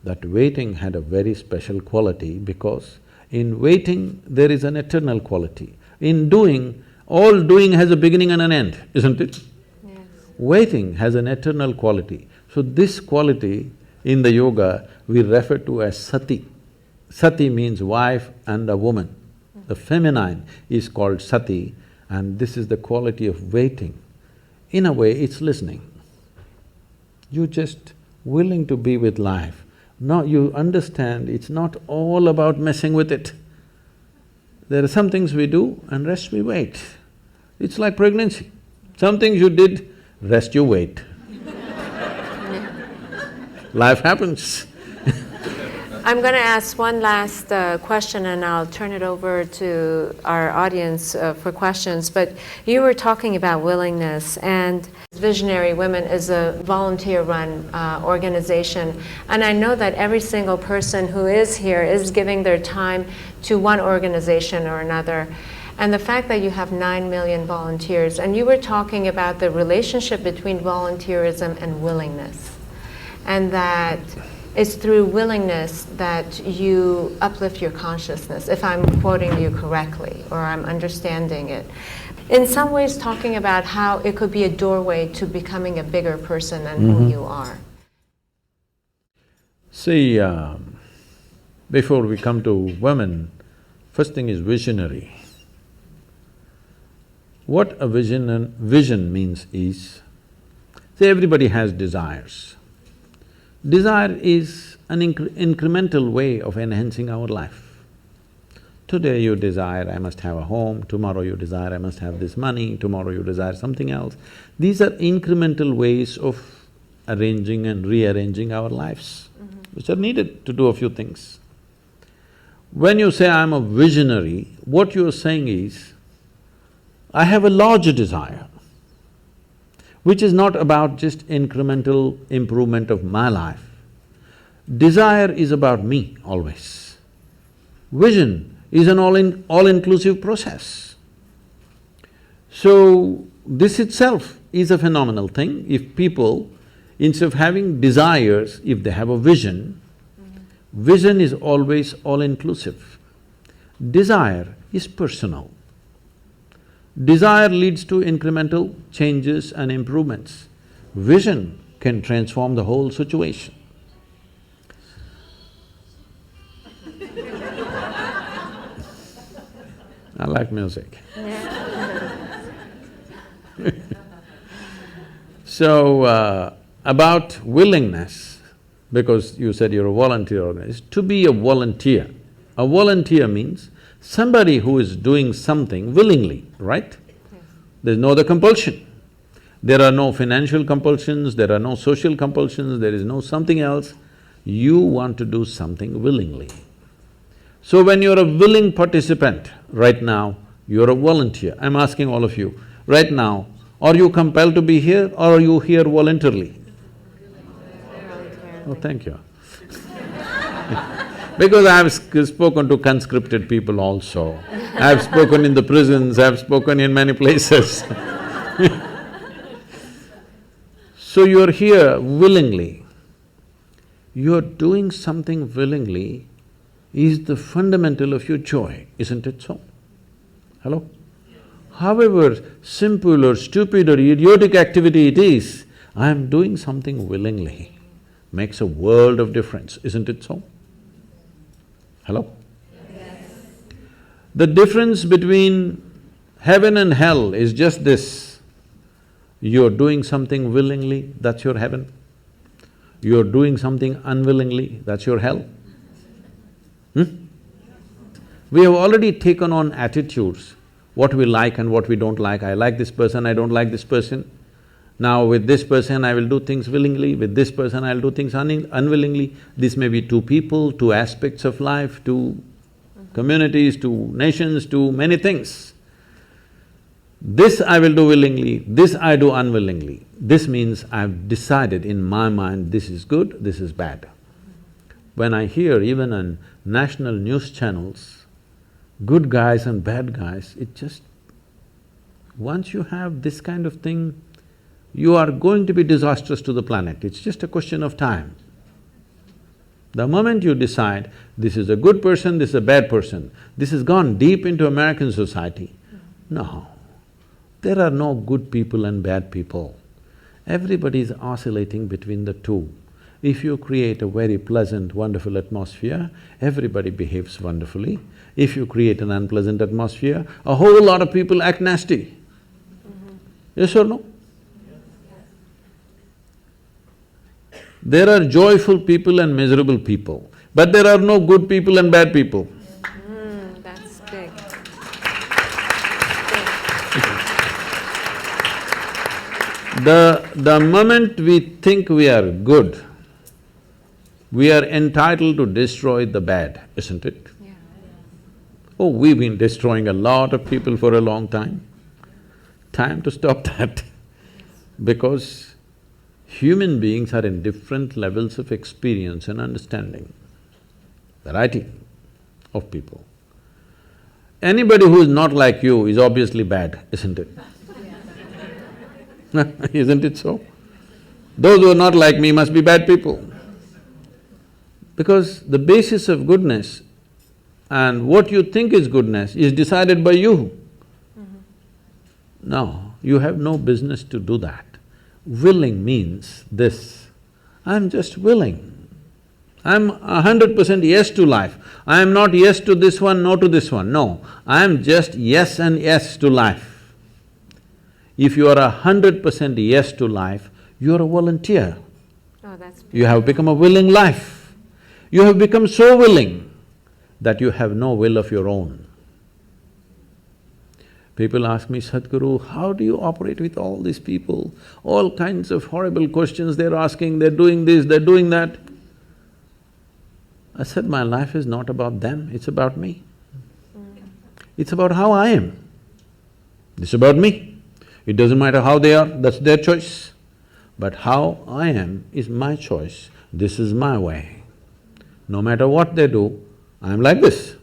That waiting had a very special quality, because in waiting there is an eternal quality. In doing, all doing has a beginning and an end, isn't it? Yes. Waiting has an eternal quality. So this quality in the yoga we refer to as sati. Sati means wife and a woman. The feminine is called sati, and this is the quality of waiting. In a way, it's listening. You're just willing to be with life. Now you understand it's not all about messing with it. There are some things we do and rest we wait. It's like pregnancy. Some things you did, rest you wait. Life happens. I'm going to ask one last question, and I'll turn it over to our audience for questions. But you were talking about willingness, and Visionary Women is a volunteer-run organization. And I know that every single person who is here is giving their time to one organization or another. And the fact that you have 9 million volunteers, and you were talking about the relationship between volunteerism and willingness, and that it's through willingness that you uplift your consciousness, if I'm quoting you correctly, or I'm understanding it. In some ways talking about how it could be a doorway to becoming a bigger person than who you are. See, before we come to women, first thing is visionary. What a vision means is, see, everybody has desires. Desire is an incremental way of enhancing our life. Today you desire, I must have a home, tomorrow you desire, I must have this money, tomorrow you desire something else. These are incremental ways of arranging and rearranging our lives, which are needed to do a few things. When you say, I'm a visionary, what you're saying is, I have a larger desire, which is not about just incremental improvement of my life. Desire is about me always. Vision is an all-inclusive process. So, this itself is a phenomenal thing. If people, instead of having desires, if they have a vision, vision is always all-inclusive. Desire is personal. Desire leads to incremental changes and improvements. Vision can transform the whole situation. I like music. So, about willingness, because you said you're a volunteer organization, to be a volunteer. A volunteer means somebody who is doing something willingly, right? Yes. There's no other compulsion. There are no financial compulsions, there are no social compulsions, there is no something else. You want to do something willingly. So when you're a willing participant, right now, you're a volunteer. I'm asking all of you, right now, are you compelled to be here or are you here voluntarily? Oh, thank you. Because I've spoken to conscripted people also. I've spoken in the prisons, I've spoken in many places. So you're here willingly. You're doing something willingly is the fundamental of your joy, isn't it so? Hello? However simple or stupid or idiotic activity it is, I'm doing something willingly, makes a world of difference, isn't it so? Hello? Yes. The difference between heaven and hell is just this. You're doing something willingly, that's your heaven. You're doing something unwillingly, that's your hell. We have already taken on attitudes, what we like and what we don't like. I like this person, I don't like this person. Now with this person I will do things willingly, with this person I'll do things unwillingly. This may be two people, two aspects of life, two communities, two nations, two many things. This I will do willingly, this I do unwillingly. This means I've decided in my mind this is good, this is bad. When I hear even on national news channels, good guys and bad guys, it just… once you have this kind of thing, you are going to be disastrous to the planet, it's just a question of time. The moment you decide, this is a good person, this is a bad person, this has gone deep into American society. No, there are no good people and bad people. Everybody is oscillating between the two. If you create a very pleasant, wonderful atmosphere, everybody behaves wonderfully. If you create an unpleasant atmosphere, a whole lot of people act nasty. Yes or no? There are joyful people and miserable people, but there are no good people and bad people. That's big. The moment we think we are good, we are entitled to destroy the bad, isn't it? Yeah. Oh, we've been destroying a lot of people for a long time. Time to stop that. Because human beings are in different levels of experience and understanding, variety of people. Anybody who is not like you is obviously bad, isn't it? Isn't it so? Those who are not like me must be bad people. Because the basis of goodness and what you think is goodness is decided by you. No, you have no business to do that. Willing means this, I'm just willing. I'm 100% yes to life. I am not yes to this one, no to this one, no. I am just yes and yes to life. If you are 100% yes to life, you are a volunteer. Oh, that's beautiful. You have become a willing life. You have become so willing that you have no will of your own. People ask me, Sadhguru, how do you operate with all these people? All kinds of horrible questions they're asking, they're doing this, they're doing that. I said, my life is not about them, it's about me. It's about how I am. It's about me. It doesn't matter how they are, that's their choice. But how I am is my choice, this is my way. No matter what they do, I'm like this.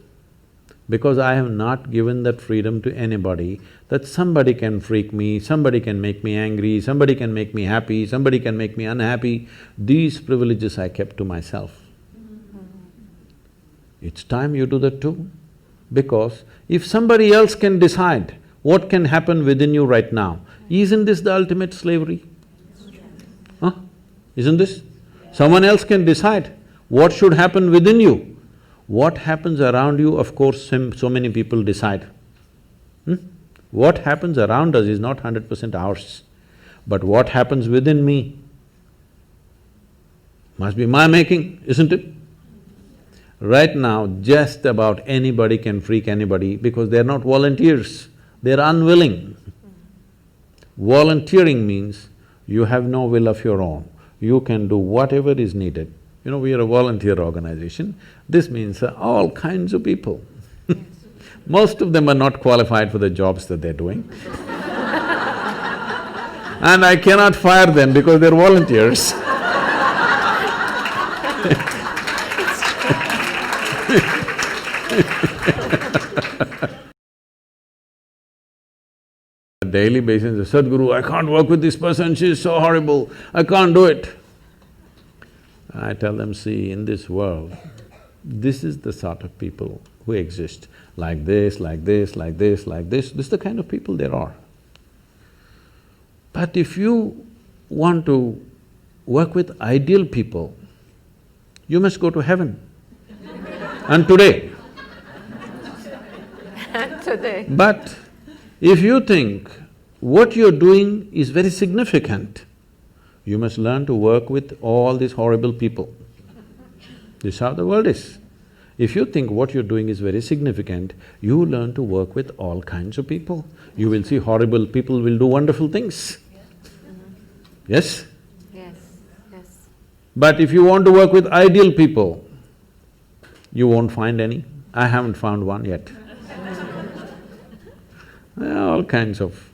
Because I have not given that freedom to anybody that somebody can freak me, somebody can make me angry, somebody can make me happy, somebody can make me unhappy. These privileges I kept to myself. It's time you do that too. Because if somebody else can decide what can happen within you right now, isn't this the ultimate slavery? Huh? Isn't this? Someone else can decide what should happen within you. What happens around you, of course, so many people decide. What happens around us is not 100% ours. But what happens within me must be my making, isn't it? Right now, just about anybody can freak anybody because they're not volunteers, they're unwilling. Volunteering means you have no will of your own, you can do whatever is needed. You know, we are a volunteer organization, this means all kinds of people. Most of them are not qualified for the jobs that they're doing. And I cannot fire them because they're volunteers. Daily basis, Sadhguru, I can't work with this person, she's so horrible, I can't do it. I tell them, see, in this world, this is the sort of people who exist, like this, like this, like this, like this is the kind of people there are. But if you want to work with ideal people, you must go to heaven. And today. Today. But if you think what you're doing is very significant, you must learn to work with all these horrible people. This is how the world is. If you think what you're doing is very significant, you learn to work with all kinds of people. You will see horrible people will do wonderful things. Yes? Yes, yes. But if you want to work with ideal people, you won't find any. I haven't found one yet. There are all kinds of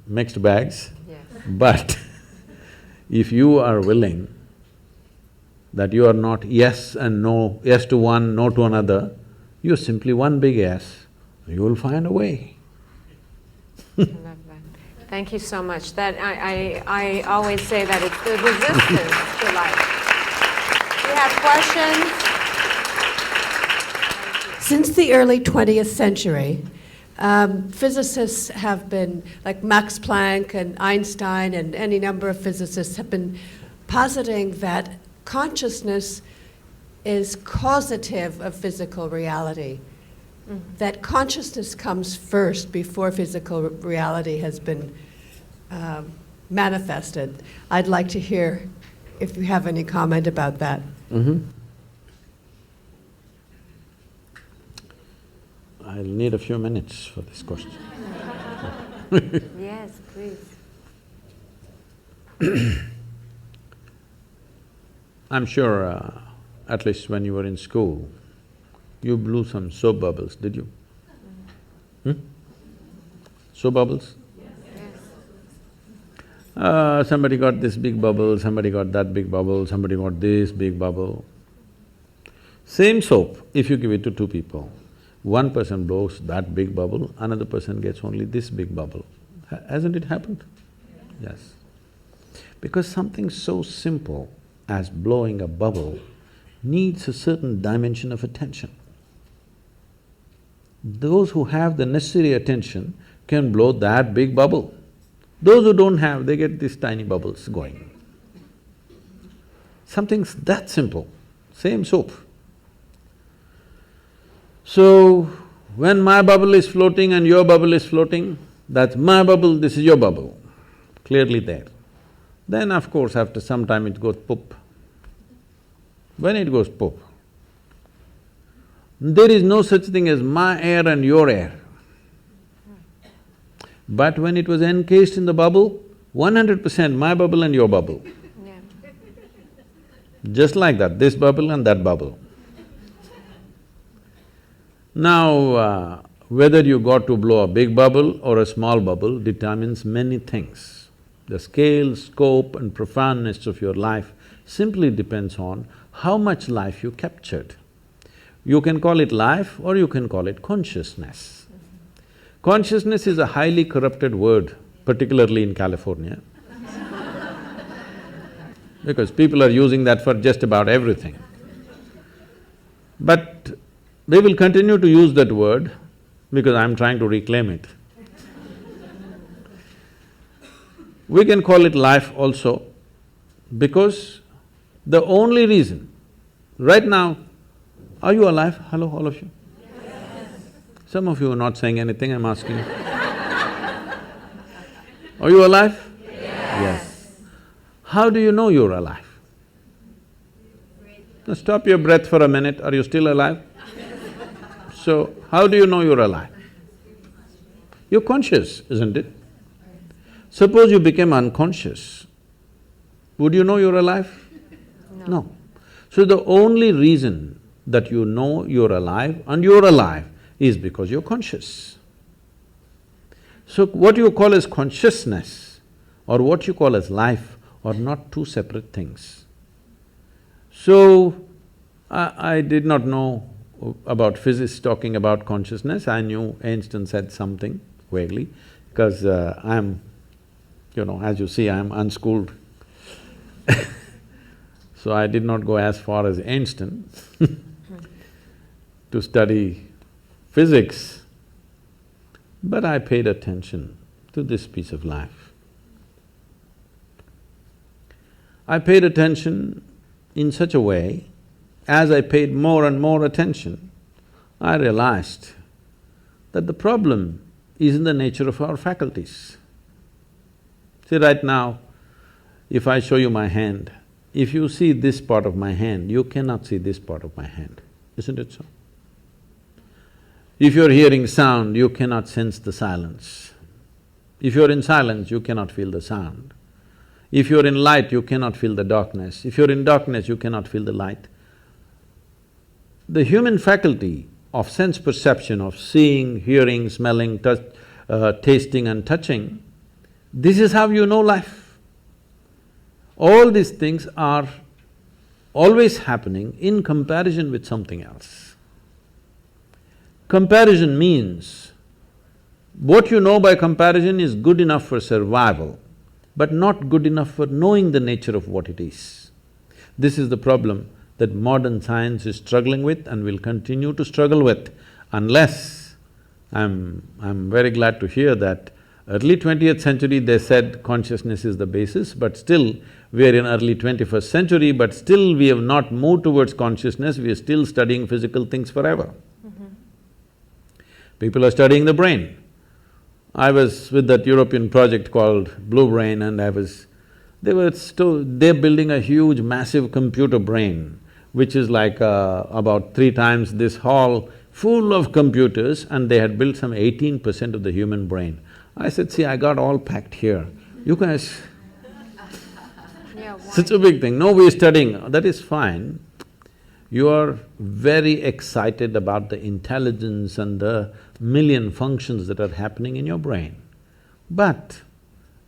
mixed bags. Yes. But if you are willing that you are not yes and no, yes to one, no to another, you're simply one big yes, you will find a way. I love that. Thank you so much. That I always say that it's the resistance to life. We have questions? Since the early 20th century, physicists have been, like Max Planck and Einstein and any number of physicists have been positing that consciousness is causative of physical reality. That consciousness comes first before physical reality has been manifested. I'd like to hear if you have any comment about that. I'll need a few minutes for this question. Yes, please. I'm sure, at least when you were in school, you blew some soap bubbles, did you? Soap bubbles? Yes. Somebody got this big bubble, somebody got that big bubble, somebody got this big bubble. Same soap, if you give it to two people, one person blows that big bubble, another person gets only this big bubble. Hasn't it happened? Yes. Because something so simple as blowing a bubble needs a certain dimension of attention. Those who have the necessary attention can blow that big bubble. Those who don't have, they get these tiny bubbles going. Something's that simple, same soap. So, when my bubble is floating and your bubble is floating, that's my bubble, this is your bubble, clearly there. Then of course, after some time it goes poop. When it goes poop, there is no such thing as my air and your air. But when it was encased in the bubble, 100% my bubble and your bubble. Yeah. Just like that, this bubble and that bubble. Now, whether you got to blow a big bubble or a small bubble determines many things. The scale, scope and profoundness of your life simply depends on how much life you captured. You can call it life or you can call it consciousness. Consciousness is a highly corrupted word, particularly in California, because people are using that for just about everything. But they will continue to use that word because I'm trying to reclaim it. We can call it life also because the only reason… Right now, are you alive? Hello, all of you? Yes. Some of you are not saying anything, I'm asking you. Are you alive? Yes. How do you know you're alive? Now stop your breath for a minute, are you still alive? So, how do you know you're alive? You're conscious, isn't it? Suppose you became unconscious, would you know you're alive? No. So the only reason that you know you're alive and you're alive is because you're conscious. So what you call as consciousness or what you call as life are not two separate things. So, I did not know about physics talking about consciousness. I knew Einstein said something vaguely, because I'm, as you see, I'm unschooled. So I did not go as far as Einstein to study physics, but I paid attention to this piece of life. I paid attention in such a way, as I paid more and more attention, I realized that the problem is in the nature of our faculties. See, right now, if I show you my hand, if you see this part of my hand, you cannot see this part of my hand, isn't it so? If you're hearing sound, you cannot sense the silence. If you're in silence, you cannot feel the sound. If you're in light, you cannot feel the darkness. If you're in darkness, you cannot feel the light. The human faculty of sense perception, of seeing, hearing, smelling, tasting and touching, this is how you know life. All these things are always happening in comparison with something else. Comparison means, what you know by comparison is good enough for survival, but not good enough for knowing the nature of what it is. This is the problem that modern science is struggling with and will continue to struggle with, unless… I'm very glad to hear that early 20th century they said consciousness is the basis, but still we are in early 21st century, but still we have not moved towards consciousness, we are still studying physical things forever. People are studying the brain. I was with that European project called Blue Brain, and they're building a huge massive computer brain, which is like about 3 times this hall, full of computers, and they had built some 18% of the human brain. I said, see, I got all packed here, you guys… Such a big thing. No, we're studying, that is fine. You are very excited about the intelligence and the million functions that are happening in your brain. But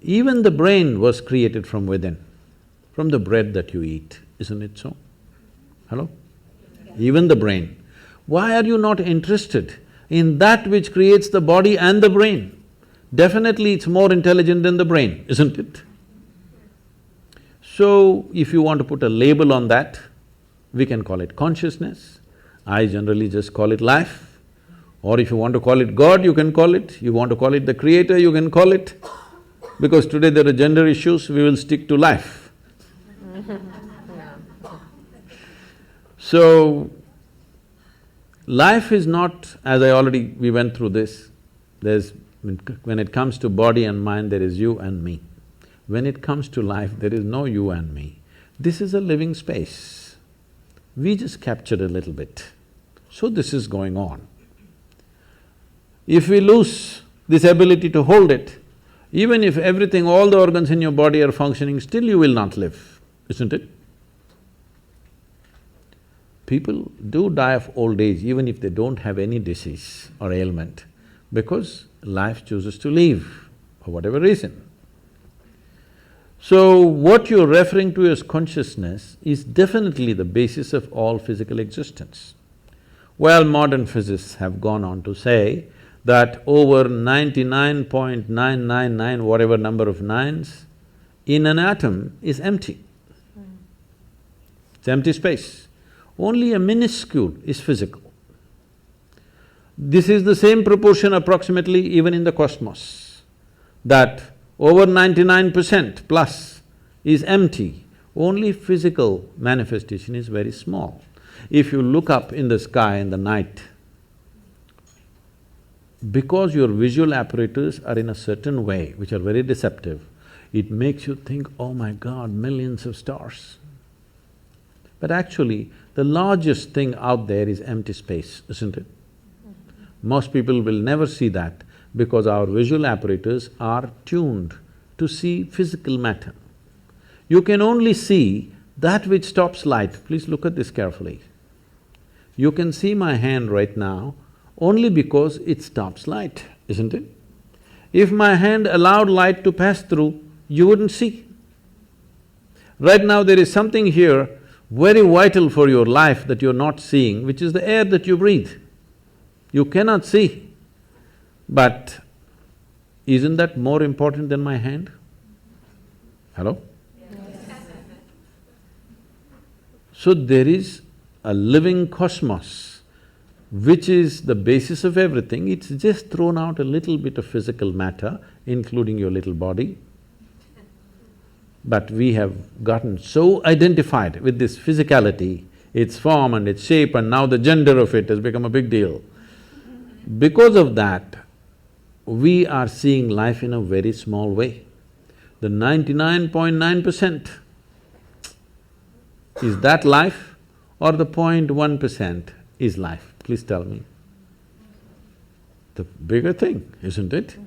even the brain was created from within, from the bread that you eat, isn't it so? Hello? Even the brain. Why are you not interested in that which creates the body and the brain? Definitely it's more intelligent than the brain, isn't it? So, if you want to put a label on that, we can call it consciousness. I generally just call it life. Or if you want to call it God, you can call it. You want to call it the creator, you can call it. Because today there are gender issues, we will stick to life. So, life is not… as we went through this, when it comes to body and mind, there is you and me. When it comes to life, there is no you and me. This is a living space. We just captured a little bit. So this is going on. If we lose this ability to hold it, even if everything, all the organs in your body are functioning, still you will not live, isn't it? People do die of old age even if they don't have any disease or ailment, because life chooses to leave for whatever reason. So, what you're referring to as consciousness is definitely the basis of all physical existence. Well, modern physicists have gone on to say that over 99.999 whatever number of nines in an atom is empty. It's empty space. Only a minuscule is physical. This is the same proportion approximately even in the cosmos, that over 99% plus is empty, only physical manifestation is very small. If you look up in the sky in the night, because your visual apparatus are in a certain way, which are very deceptive, it makes you think, oh my God, millions of stars. But actually, the largest thing out there is empty space, isn't it? Most people will never see that because our visual apparatus are tuned to see physical matter. You can only see that which stops light. Please look at this carefully. You can see my hand right now only because it stops light, isn't it? If my hand allowed light to pass through, you wouldn't see. Right now there is something here very vital for your life that you're not seeing, which is the air that you breathe. You cannot see, but isn't that more important than my hand? Hello? So there is a living cosmos which is the basis of everything. It's just thrown out a little bit of physical matter, including your little body. But we have gotten so identified with this physicality, its form and its shape, and now the gender of it has become a big deal. Because of that, we are seeing life in a very small way. The 99.9%, is that life or the 0.1% is life? Please tell me. The bigger thing, isn't it?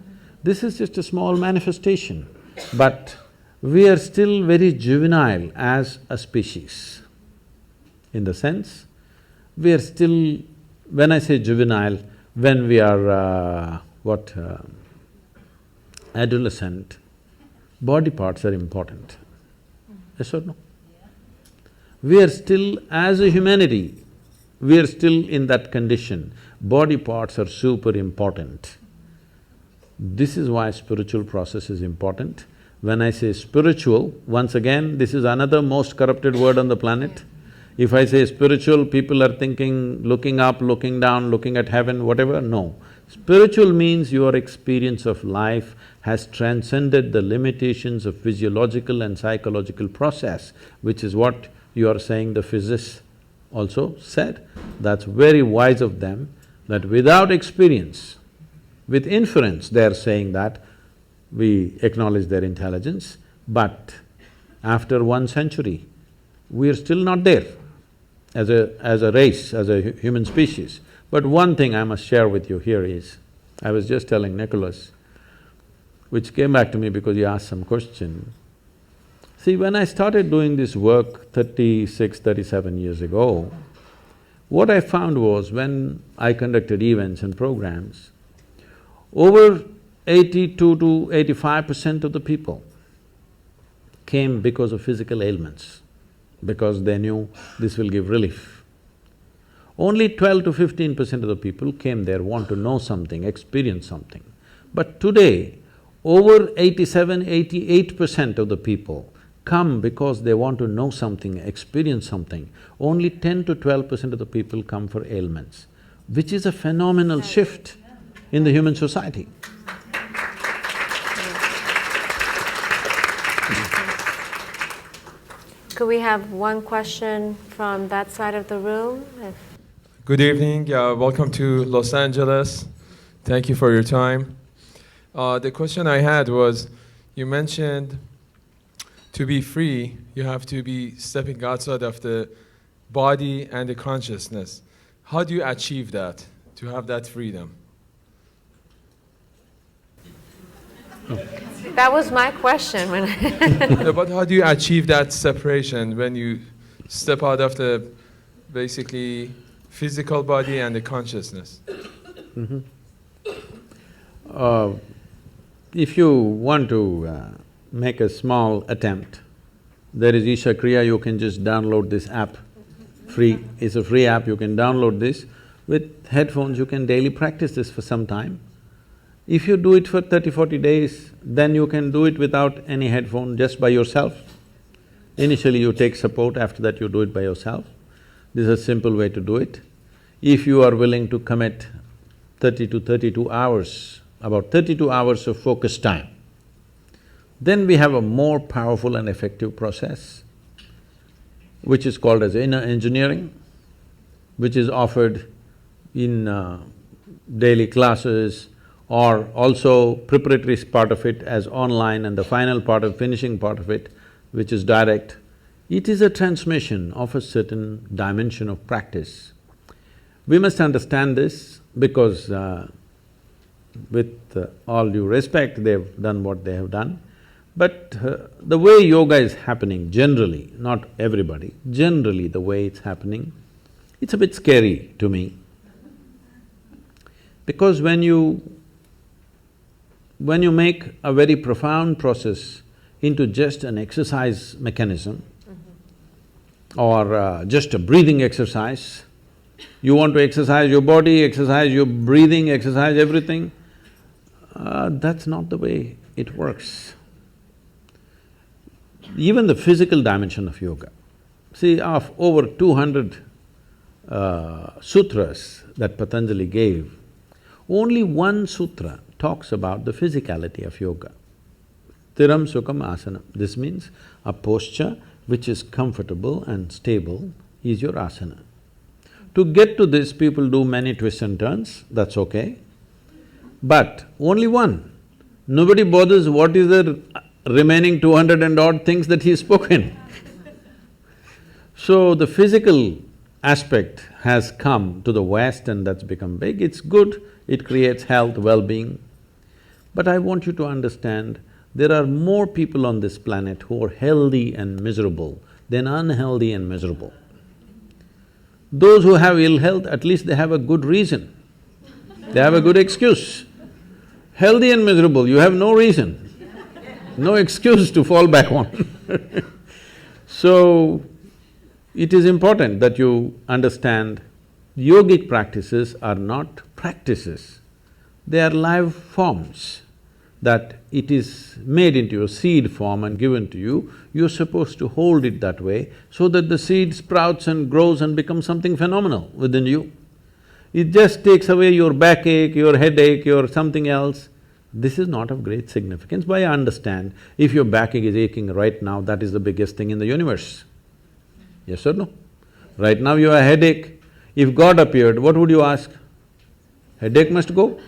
This is just a small manifestation, but we are still very juvenile as a species. In the sense, we are still… when I say juvenile, when we are adolescent, body parts are important. Yes or no? We are still, as a humanity, we are still in that condition. Body parts are super important. This is why spiritual process is important. When I say spiritual, once again, this is another most corrupted word on the planet. If I say spiritual, people are thinking looking up, looking down, looking at heaven, whatever, no. Spiritual means your experience of life has transcended the limitations of physiological and psychological process, which is what you are saying the physicists also said. That's very wise of them, that without experience, with inference, they are saying that we acknowledge their intelligence, but after 1 century, we are still not there as a race, as a human species. But one thing I must share with you here is, I was just telling Nicholas, which came back to me because he asked some question. See, when I started doing this work 36, 37 years ago, what I found was when I conducted events and programs, over 82 to 85% of the people came because of physical ailments, because they knew this will give relief. Only 12 to 15% of the people came there, want to know something, experience something. But today, over 87, 88% of the people come because they want to know something, experience something. Only 10 to 12% of the people come for ailments, which is a phenomenal shift in the human society. Could we have one question from that side of the room? Good evening, welcome to Los Angeles. Thank you for your time. The question I had was, you mentioned to be free, you have to be stepping outside of the body and the consciousness. How do you achieve that, to have that freedom? That was my question when No, but how do you achieve that separation when you step out of the basically physical body and the consciousness? If you want to make a small attempt, there is Isha Kriya, you can just download this app, free, it's a free app, you can download this. With headphones, you can daily practice this for some time. If you do it for 30-40 days, then you can do it without any headphone, just by yourself. Initially you take support, after that you do it by yourself. This is a simple way to do it. If you are willing to commit 30 to 32 hours, about 32 hours of focus time, then we have a more powerful and effective process, which is called as inner engineering, which is offered in daily classes, or also preparatory part of it as online, and the final part of finishing part of it, which is direct. It is a transmission of a certain dimension of practice. We must understand this because with all due respect, they've done what they have done. But the way yoga is happening generally, not everybody, generally the way it's happening, it's a bit scary to me. Because when you make a very profound process into just an exercise mechanism, or just a breathing exercise. You want to exercise your body, exercise your breathing, exercise everything. That's not the way it works. Even the physical dimension of yoga. See, of over 200 sutras that Patanjali gave, only one sutra talks about the physicality of yoga. Thiram Sukham Asana. This means a posture which is comfortable and stable is your asana. To get to this, people do many twists and turns, that's okay. But only one. Nobody bothers what is the remaining 200 and odd things that he's spoken. So the physical aspect has come to the West and that's become big. It's good, it creates health, well-being. But I want you to understand, there are more people on this planet who are healthy and miserable than unhealthy and miserable. Those who have ill health, at least they have a good reason, they have a good excuse. Healthy and miserable, you have no reason, no excuse to fall back on. So, it is important that you understand yogic practices are not practices, they are live forms. That it is made into a seed form and given to you, you're supposed to hold it that way so that the seed sprouts and grows and becomes something phenomenal within you. It just takes away your backache, your headache, your something else. This is not of great significance, but I understand if your backache is aching right now, that is the biggest thing in the universe. Yes or no? Right now you have a headache, if God appeared, what would you ask? Headache must go?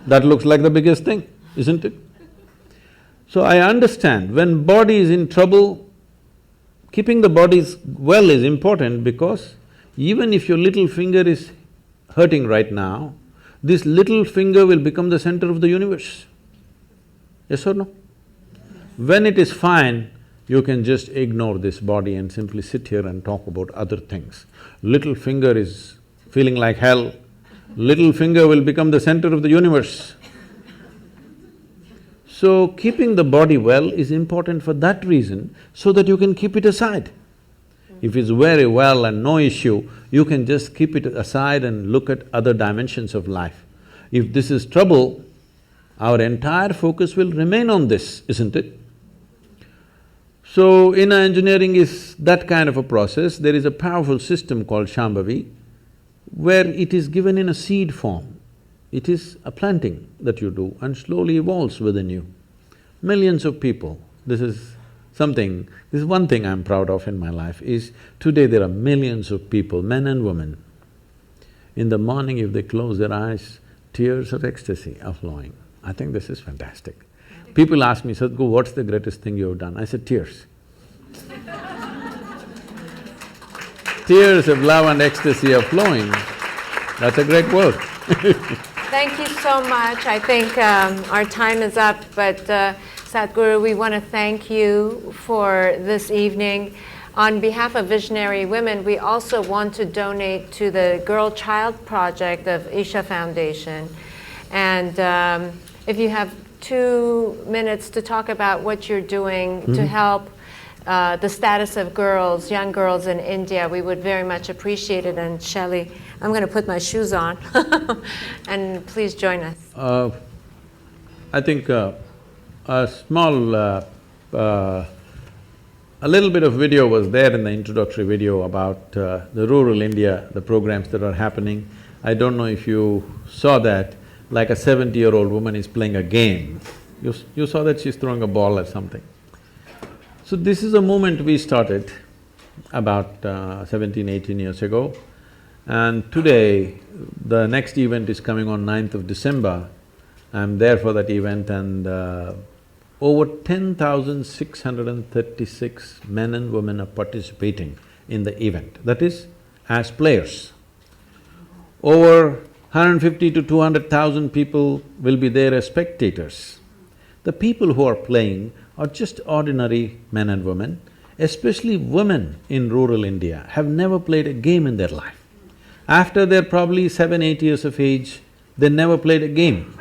That looks like the biggest thing, isn't it? So I understand, when body is in trouble, keeping the body well is important because even if your little finger is hurting right now, this little finger will become the center of the universe. Yes or no? When it is fine, you can just ignore this body and simply sit here and talk about other things. Little finger is feeling like hell, little finger will become the center of the universe. So, keeping the body well is important for that reason, so that you can keep it aside. If it's very well and no issue, you can just keep it aside and look at other dimensions of life. If this is trouble, our entire focus will remain on this, isn't it? So, inner engineering is that kind of a process. There is a powerful system called Shambhavi, where it is given in a seed form. It is a planting that you do and slowly evolves within you. Millions of people, this is one thing I'm proud of in my life is, today there are millions of people, men and women. In the morning if they close their eyes, tears of ecstasy are flowing. I think this is fantastic. People ask me, Sadhguru, what's the greatest thing you've done? I said, tears. Tears of love and ecstasy are flowing, that's a great work. Thank you so much. I think our time is up, but Sadhguru, we want to thank you for this evening. On behalf of Visionary Women, we also want to donate to the Girl Child Project of Isha Foundation. And if you have 2 minutes to talk about what you're doing to help the status of girls, young girls in India, we would very much appreciate it. And Shelley, I'm going to put my shoes on and please join us. I think a little bit of video was there in the introductory video about the rural India, the programs that are happening. I don't know if you saw that, like a 70-year-old woman is playing a game. You saw that she's throwing a ball or something. So this is a movement we started about 17, 18 years ago. And today, the next event is coming on 9th of December. I'm there for that event and over 10,636 men and women are participating in the event, that is, as players. Over 150 to 200,000 people will be there as spectators. The people who are playing are just ordinary men and women, especially women in rural India have never played a game in their life. After they're probably 7, 8 years of age, they never played a game.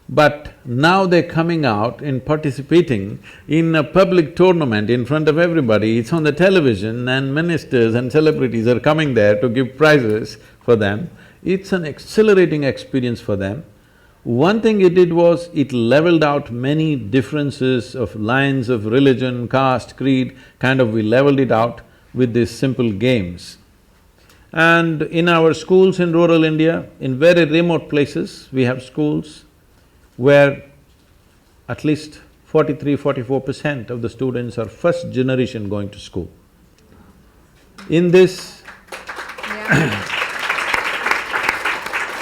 But now they're coming out and participating in a public tournament in front of everybody, it's on the television and ministers and celebrities are coming there to give prizes for them. It's an exhilarating experience for them. One thing it did was, it leveled out many differences of lines of religion, caste, creed, we leveled it out with these simple games. And in our schools in rural India, in very remote places, we have schools where at least 43–44% of the students are first generation going to school. In this,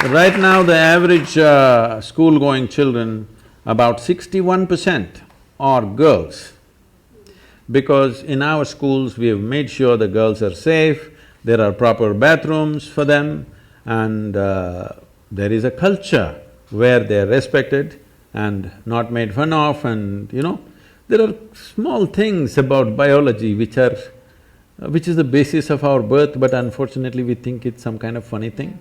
right now the average school-going children, about 61% are girls. Because in our schools, we have made sure the girls are safe, there are proper bathrooms for them, and there is a culture where they are respected and not made fun of, and there are small things about biology which is the basis of our birth, but unfortunately we think it's some kind of funny thing.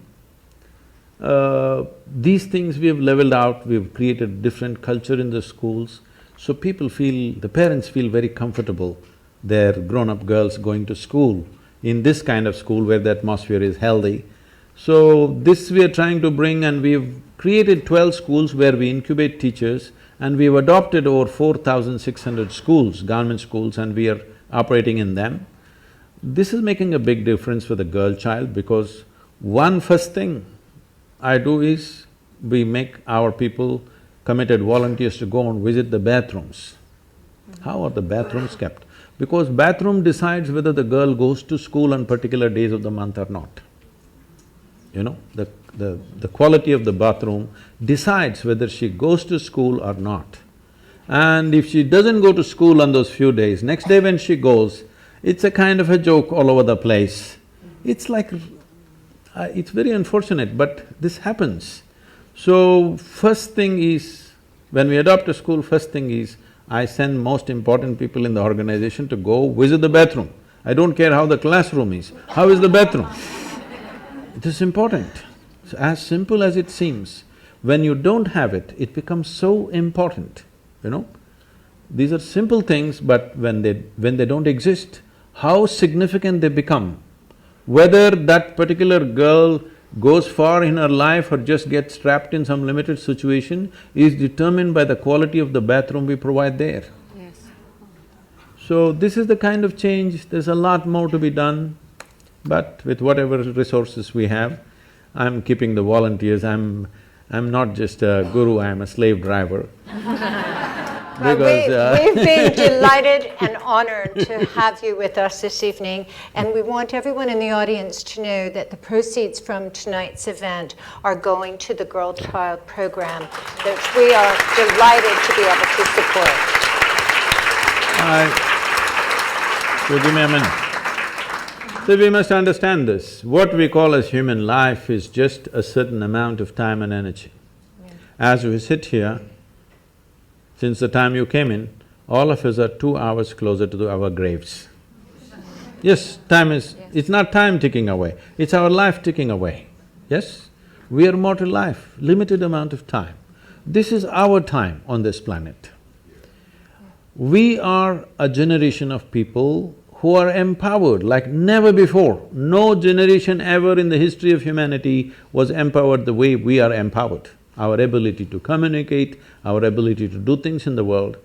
These things we have leveled out, we've created different culture in the schools, so the parents feel very comfortable, their grown-up girls going to school, in this kind of school where the atmosphere is healthy. So this we are trying to bring, and we've created 12 schools where we incubate teachers, and we've adopted over 4,600 schools, government schools, and we are operating in them. This is making a big difference for the girl child, because first thing I do is, we make our people committed volunteers to go and visit the bathrooms. How are the bathrooms kept? Because bathroom decides whether the girl goes to school on particular days of the month or not. The quality of the bathroom decides whether she goes to school or not. And if she doesn't go to school on those few days, next day when she goes, it's a kind of a joke all over the place. It's like… it's very unfortunate, but this happens. So, first thing is, when we adopt a school, first thing is, I send most important people in the organization to go visit the bathroom. I don't care how the classroom is, how is the bathroom? It is important. So as simple as it seems, when you don't have it, it becomes so important, These are simple things, but when they don't exist, how significant they become. Whether that particular girl goes far in her life or just gets trapped in some limited situation is determined by the quality of the bathroom we provide there. Yes. So this is the kind of change, there's a lot more to be done, but with whatever resources we have, I'm keeping the volunteers, I'm not just a guru, I'm a slave driver. We've been delighted and honored to have you with us this evening, and we want everyone in the audience to know that the proceeds from tonight's event are going to the Girl Child Program that we are delighted to be able to support. So give me a minute. So we must understand this, what we call as human life is just a certain amount of time and energy. As we sit here, since the time you came in, all of us are 2 hours closer to our graves. Yes, time is… it's not time ticking away, it's our life ticking away, yes? We are mortal life, limited amount of time. This is our time on this planet. We are a generation of people who are empowered like never before. No generation ever in the history of humanity was empowered the way we are empowered. Our ability to communicate, our ability to do things in the world.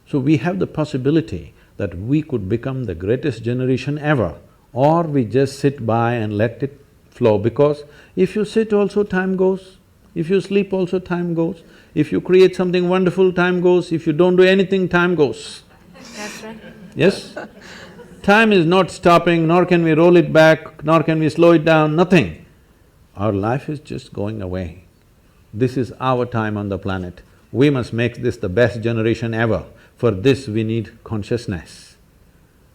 So we have the possibility that we could become the greatest generation ever, or we just sit by and let it flow, because if you sit also time goes, if you sleep also time goes, if you create something wonderful time goes, if you don't do anything time goes. That's right. Yes? Time is not stopping, nor can we roll it back, nor can we slow it down, nothing. Our life is just going away. This is our time on the planet. We must make this the best generation ever. For this we need consciousness.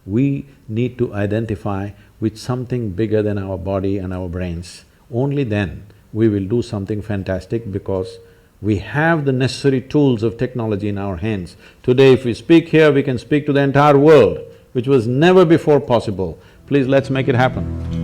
We need to identify with something bigger than our body and our brains. Only then we will do something fantastic, because we have the necessary tools of technology in our hands. Today if we speak here, we can speak to the entire world, which was never before possible. Please, let's make it happen.